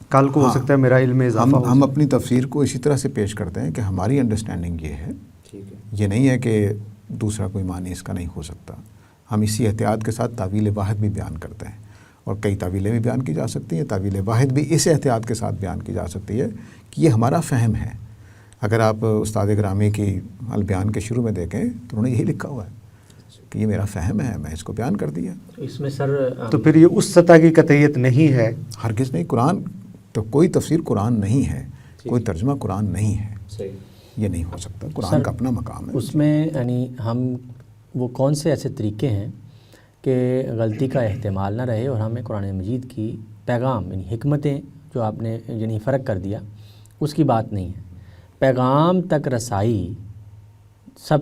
کل کو ہو سکتا ہے میرا علم میں اضافہ ہو. ہم اپنی تفسیر کو اسی طرح سے پیش کرتے ہیں کہ ہماری انڈرسٹینڈنگ یہ ہے، یہ نہیں ہے کہ دوسرا کوئی معنی اس کا نہیں ہو سکتا. ہم اسی احتیاط کے ساتھ تعویل واحد بھی بیان کرتے ہیں، اور کئی تعویلیں بھی بیان کی جا سکتی ہیں. تعویل واحد بھی اس احتیاط کے ساتھ بیان کی جا سکتی ہے کہ یہ ہمارا فہم ہے. اگر آپ استاد گرامی کی البیان کے شروع میں دیکھیں تو انہوں نے یہی لکھا ہوا ہے کہ یہ میرا فہم ہے، میں اس کو بیان کر دیا. اس میں سر تو پھر یہ اس سطح کی قطعیت نہیں ہے. ہرگز نہیں. قرآن تو کوئی تفسیر قرآن نہیں ہے، کوئی ترجمہ قرآن نہیں ہے، یہ نہیں ہو سکتا. قرآن کا اپنا مقام ہے. اس میں یعنی ہم وہ کون سے ایسے طریقے ہیں کہ غلطی کا احتمال نہ رہے اور ہمیں قرآن مجید کی پیغام یعنی حکمتیں جو آپ نے یعنی فرق کر دیا اس کی بات نہیں ہے. پیغام تک رسائی، سب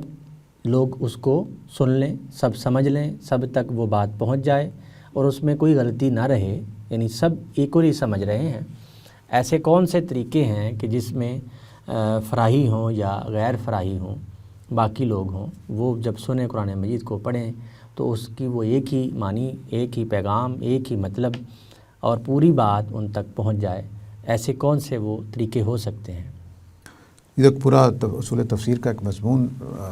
لوگ اس کو سن لیں، سب سمجھ لیں، سب تک وہ بات پہنچ جائے اور اس میں کوئی غلطی نہ رہے، یعنی سب ایکولی سمجھ رہے ہیں. ایسے کون سے طریقے ہیں کہ جس میں فراہی ہوں یا غیر فراہی ہوں، باقی لوگ ہوں، وہ جب سنیں قرآن مجید کو پڑھیں تو اس کی وہ ایک ہی معنی، ایک ہی پیغام، ایک ہی مطلب اور پوری بات ان تک پہنچ جائے؟ ایسے کون سے وہ طریقے ہو سکتے ہیں؟ یہ ایک پورا اصول تفسیر کا ایک مضمون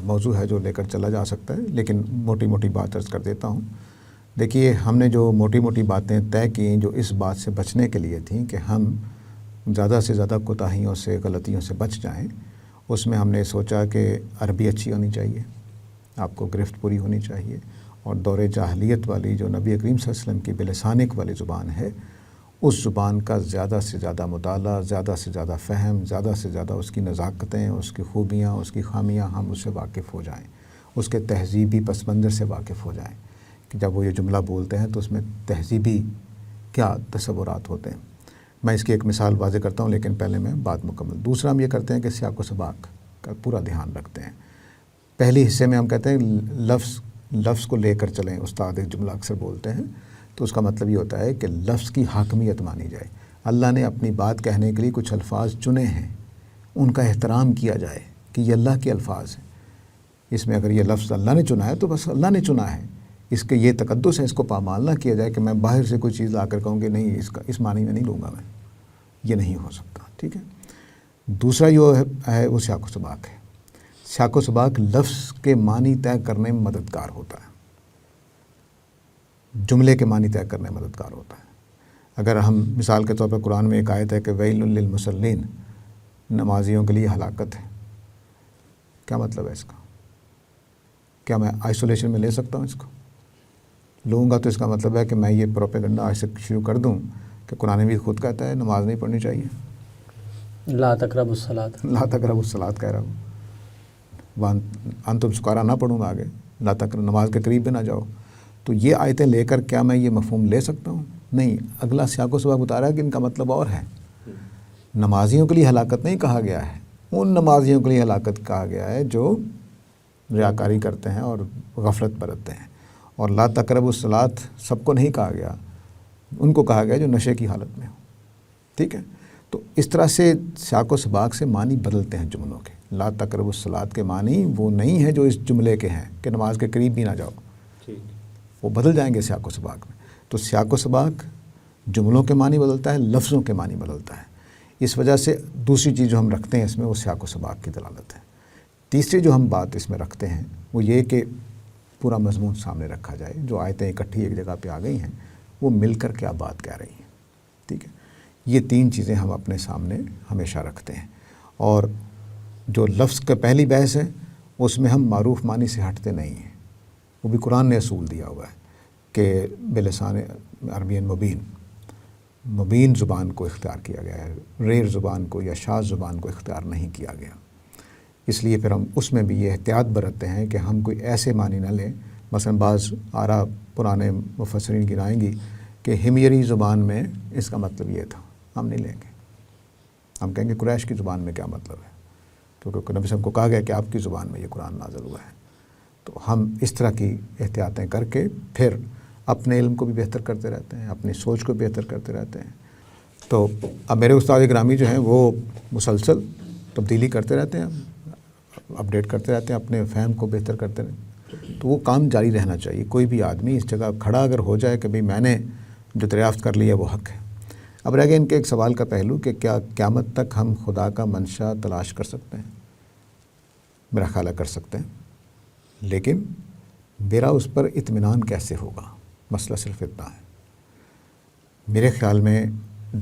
موضوع ہے جو لے کر چلا جا سکتا ہے، لیکن موٹی موٹی بات عرض کر دیتا ہوں. دیکھیے، ہم نے جو موٹی موٹی باتیں طے کی جو اس بات سے بچنے کے لیے تھیں کہ ہم زیادہ سے زیادہ کوتاہیوں سے غلطیوں سے بچ جائیں، اس میں ہم نے سوچا کہ عربی اچھی ہونی چاہیے، آپ کو گرفت پوری ہونی چاہیے، اور دور جاہلیت والی جو نبی کریم صلی اللہ علیہ وسلم کی بلسانک والی زبان ہے، اس زبان کا زیادہ سے زیادہ مطالعہ، زیادہ سے زیادہ فہم، زیادہ سے زیادہ اس کی نزاکتیں، اس کی خوبیاں، اس کی خامیاں، ہم اس سے واقف ہو جائیں، اس کے تہذیبی پس منظر سے واقف ہو جائیں کہ جب وہ یہ جملہ بولتے ہیں تو اس میں تہذیبی کیا تصورات ہوتے ہیں۔ میں اس کی ایک مثال واضح کرتا ہوں، لیکن پہلے میں بات مکمل۔ دوسرا ہم یہ کرتے ہیں کہ سیاق و سباق کا پورا دھیان رکھتے ہیں۔ پہلی حصے میں ہم کہتے ہیں لفظ کو لے کر چلیں۔ استاد ایک جملہ اکثر بولتے ہیں تو اس کا مطلب یہ ہوتا ہے کہ لفظ کی حاکمیت مانی جائے۔ اللہ نے اپنی بات کہنے کے لیے کچھ الفاظ چنے ہیں، ان کا احترام کیا جائے کہ یہ اللہ کے الفاظ ہیں۔ اس میں اگر یہ لفظ اللہ نے چنا ہے تو بس اللہ نے چنا ہے، اس کے یہ تقدس ہے، اس کو پامال نہ کیا جائے کہ میں باہر سے کوئی چیز لا کر کہوں کہ نہیں اس معنی میں نہیں لوں گا میں، یہ نہیں ہو سکتا، ٹھیک ہے۔ دوسرا جو ہے وہ سیاق و سباق ہے۔ سیاق و سباق لفظ کے معنی طے کرنے میں مددگار ہوتا ہے، جملے کے معنی طے کرنے میں مددگار ہوتا ہے۔ اگر ہم مثال کے طور پر قرآن میں ایک آیت ہے کہ ویل للمصلین، نمازیوں کے لیے ہلاکت ہے، کیا مطلب ہے اس کا؟ کیا میں آئسولیشن میں لے سکتا ہوں اس کو؟ لوں گا تو اس کا مطلب ہے کہ میں یہ پروپیگنڈا آج سے شروع کر دوں کہ قرآن بھی خود کہتا ہے نماز نہیں پڑھنی چاہیے، لا تقربوا الصلاۃ، لا تقربوا الصلاۃ کہہ رہا ہوں، انتم سکارا نہ پڑھوں گا آگے، لا تقربوا، نماز کے قریب بھی نہ جاؤ۔ تو یہ آیتیں لے کر کیا میں یہ مفہوم لے سکتا ہوں؟ نہیں، اگلا سیاق و سباق بتا رہا ہے کہ ان کا مطلب اور ہے۔ نمازیوں کے لیے ہلاکت نہیں کہا گیا ہے، ان نمازیوں کے لیے ہلاکت کہا گیا ہے جو ریاکاری کرتے ہیں اور غفلت برتتے ہیں۔ اور لا تقربوا الصلاۃ سب کو نہیں کہا گیا، ان کو کہا گیا جو نشے کی حالت میں ہو، ٹھیک ہے۔ تو اس طرح سے سیاق و سباق سے معنی بدلتے ہیں جملوں کے۔ لا تقربوا الصلاۃ کے معنی وہ نہیں ہے جو اس جملے کے ہیں کہ نماز کے قریب بھی نہ جاؤ، وہ بدل جائیں گے سیاق و سباق میں۔ تو سیاق و سباق جملوں کے معنی بدلتا ہے، لفظوں کے معنی بدلتا ہے۔ اس وجہ سے دوسری چیز جو ہم رکھتے ہیں اس میں وہ سیاق و سباق کی دلالت ہے۔ تیسری جو ہم بات اس میں رکھتے ہیں وہ یہ کہ پورا مضمون سامنے رکھا جائے، جو آیتیں اکٹھی ایک جگہ پہ آ گئی ہیں وہ مل کر کیا بات کہہ رہی ہیں، ٹھیک ہے۔ یہ تین چیزیں ہم اپنے سامنے ہمیشہ رکھتے ہیں۔ اور جو لفظ کا پہلی بحث ہے اس میں ہم معروف معنی سے ہٹتے نہیں ہیں، وہ بھی قرآن نے اصول دیا ہوا ہے کہ بلسان عربی مبین زبان کو اختیار کیا گیا ہے، ریڑ زبان کو یا شاذ زبان کو اختیار نہیں کیا گیا۔ اس لیے پھر ہم اس میں بھی یہ احتیاط برتتے ہیں کہ ہم کوئی ایسے معنی نہ لیں۔ مثلا بعض آراء پرانے مفسرین گنائیں گی کہ ہمیری زبان میں اس کا مطلب یہ تھا، ہم نہیں لیں گے، ہم کہیں گے قریش کی زبان میں کیا مطلب ہے، کیونکہ نبی صلی اللہ علیہ وسلم کو کہا گیا کہ آپ کی زبان میں یہ قرآن نازل ہوا ہے۔ تو ہم اس طرح کی احتیاطیں کر کے پھر اپنے علم کو بھی بہتر کرتے رہتے ہیں، اپنی سوچ کو بہتر کرتے رہتے ہیں۔ تو اب میرے استاد گرامی جو ہیں وہ مسلسل تبدیلی کرتے رہتے ہیں، اپڈیٹ کرتے رہتے ہیں، اپنے فہم کو بہتر کرتے رہتے ہیں۔ تو وہ کام جاری رہنا چاہیے۔ کوئی بھی آدمی اس جگہ کھڑا اگر ہو جائے کہ بھئی میں نے جو دریافت کر لیا وہ حق ہے۔ اب رہ گیا ان کے ایک سوال کا پہلو کہ کیا قیامت تک ہم خدا کا منشا تلاش کر سکتے ہیں؟ میرا خیال ہے کر سکتے ہیں، لیکن میرا اس پر اطمینان کیسے ہوگا؟ مسئلہ صرف اتنا ہے۔ میرے خیال میں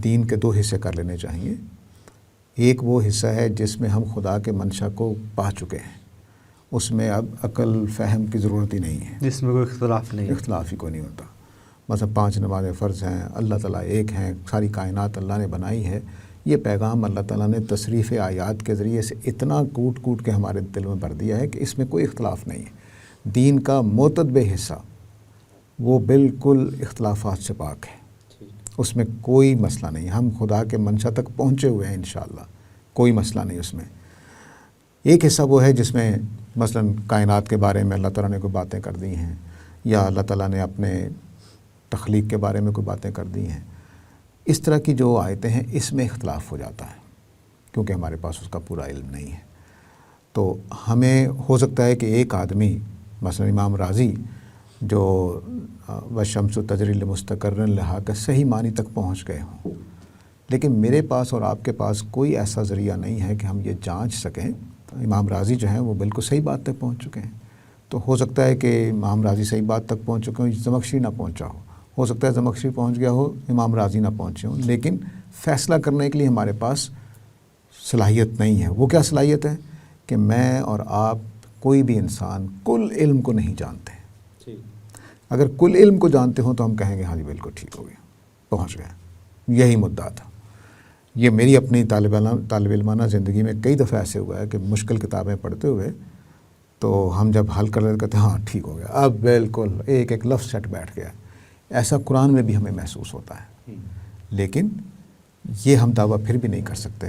دین کے دو حصے کر لینے چاہیے۔ ایک وہ حصہ ہے جس میں ہم خدا کے منشا کو پا چکے ہیں، اس میں اب عقل فہم کی ضرورت ہی نہیں ہے، جس میں کوئی اختلاف نہیں، اختلاف ہی کوئی نہیں ہوتا۔ مثلا 5 نمازیں فرض ہیں، اللہ تعالیٰ ایک ہیں، ساری کائنات اللہ نے بنائی ہے۔ یہ پیغام اللہ تعالیٰ نے تصریف آیات کے ذریعے سے اتنا کوٹ کوٹ کے ہمارے دل میں بھر دیا ہے کہ اس میں کوئی اختلاف نہیں ہے۔ دین کا معتدب حصہ وہ بالکل اختلافات سے پاک ہے، اس میں کوئی مسئلہ نہیں، ہم خدا کے منشا تک پہنچے ہوئے ہیں انشاءاللہ، کوئی مسئلہ نہیں اس میں۔ ایک حصہ وہ ہے جس میں مثلا کائنات کے بارے میں اللہ تعالیٰ نے کوئی باتیں کر دی ہیں، یا اللہ تعالیٰ نے اپنے تخلیق کے بارے میں کوئی باتیں کر دی ہیں۔ اس طرح کی جو آیتیں ہیں اس میں اختلاف ہو جاتا ہے، کیونکہ ہمارے پاس اس کا پورا علم نہیں ہے۔ تو ہمیں ہو سکتا ہے کہ ایک آدمی مثلا امام راضی جو وَالشَّمْسُ تَجْرِی لِمُسْتَقَرٍّ لَہَا کا صحیح معنی تک پہنچ گئے ہوں، لیکن میرے پاس اور آپ کے پاس کوئی ایسا ذریعہ نہیں ہے کہ ہم یہ جانچ سکیں۔ امام راضی جو ہیں وہ بالکل صحیح بات تک پہنچ چکے ہیں، تو ہو سکتا ہے کہ امام راضی صحیح بات تک پہنچ چکے ہوں، زمخشری نہ پہنچا ہو سکتا ہے زمخشری پہنچ گیا ہو، امام راضی نہ پہنچے ہوں، لیکن فیصلہ کرنے کے لیے ہمارے پاس صلاحیت نہیں ہے۔ وہ کیا صلاحیت ہے کہ میں اور آپ کوئی بھی انسان کل علم کو نہیں جانتے۔ اگر کل علم کو جانتے ہوں تو ہم کہیں گے ہاں جی بالکل ٹھیک ہو گیا، پہنچ گئے، یہی مدعا تھا۔ یہ میری اپنی طالب علمانہ زندگی میں کئی دفعہ ایسے ہوا ہے کہ مشکل کتابیں پڑھتے ہوئے تو ہم جب حل کر لیتے ہیں ہاں ٹھیک ہو گیا، اب بالکل ایک ایک لفظ سیٹ بیٹھ گیا۔ ایسا قرآن میں بھی ہمیں محسوس ہوتا ہے، لیکن یہ ہم دعویٰ پھر بھی نہیں کر سکتے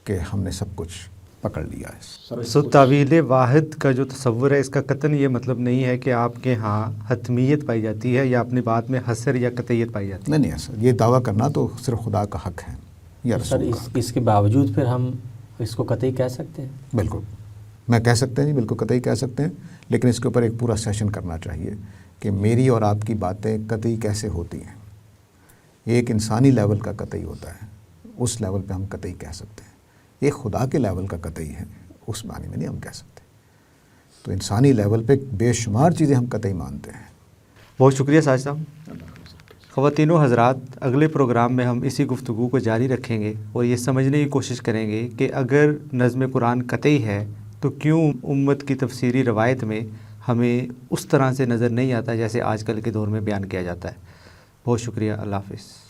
کہ ہم نے سب کچھ پکڑ لیا ہے۔ سو تعویل واحد کا جو تصور ہے اس کا قطعاً یہ مطلب نہیں ہے کہ آپ کے ہاں حتمیت پائی جاتی ہے یا اپنی بات میں حصر یا قطعیت پائی جاتی ہے۔ نہیں ایسا یہ دعویٰ کرنا تو صرف خدا کا حق ہے یا سر رسول کا۔ اس کے باوجود پھر ہم اس کو قطعی کہہ سکتے ہیں؟ بالکل میں کہہ سکتے ہیں جی، بالکل قطعی کہہ سکتے ہیں، لیکن اس کے اوپر ایک پورا سیشن کرنا چاہیے کہ میری اور آپ کی باتیں قطعی کیسے ہوتی ہیں۔ ایک انسانی لیول کا قطعی ہوتا ہے، اس لیول پہ ہم قطعی کہہ سکتے ہیں۔ ایک خدا کے لیول کا قطعی ہے، اس معنی میں نہیں ہم کہہ سکتے۔ تو انسانی لیول پہ بے شمار چیزیں ہم قطعی مانتے ہیں۔ بہت شکریہ ساجد صاحب۔ خواتین و حضرات، اگلے پروگرام میں ہم اسی گفتگو کو جاری رکھیں گے اور یہ سمجھنے کی کوشش کریں گے کہ اگر نظم قرآن قطعی ہے تو کیوں امت کی تفسیری روایت میں ہمیں اس طرح سے نظر نہیں آتا جیسے آج کل کے دور میں بیان کیا جاتا ہے۔ بہت شکریہ، اللہ حافظ۔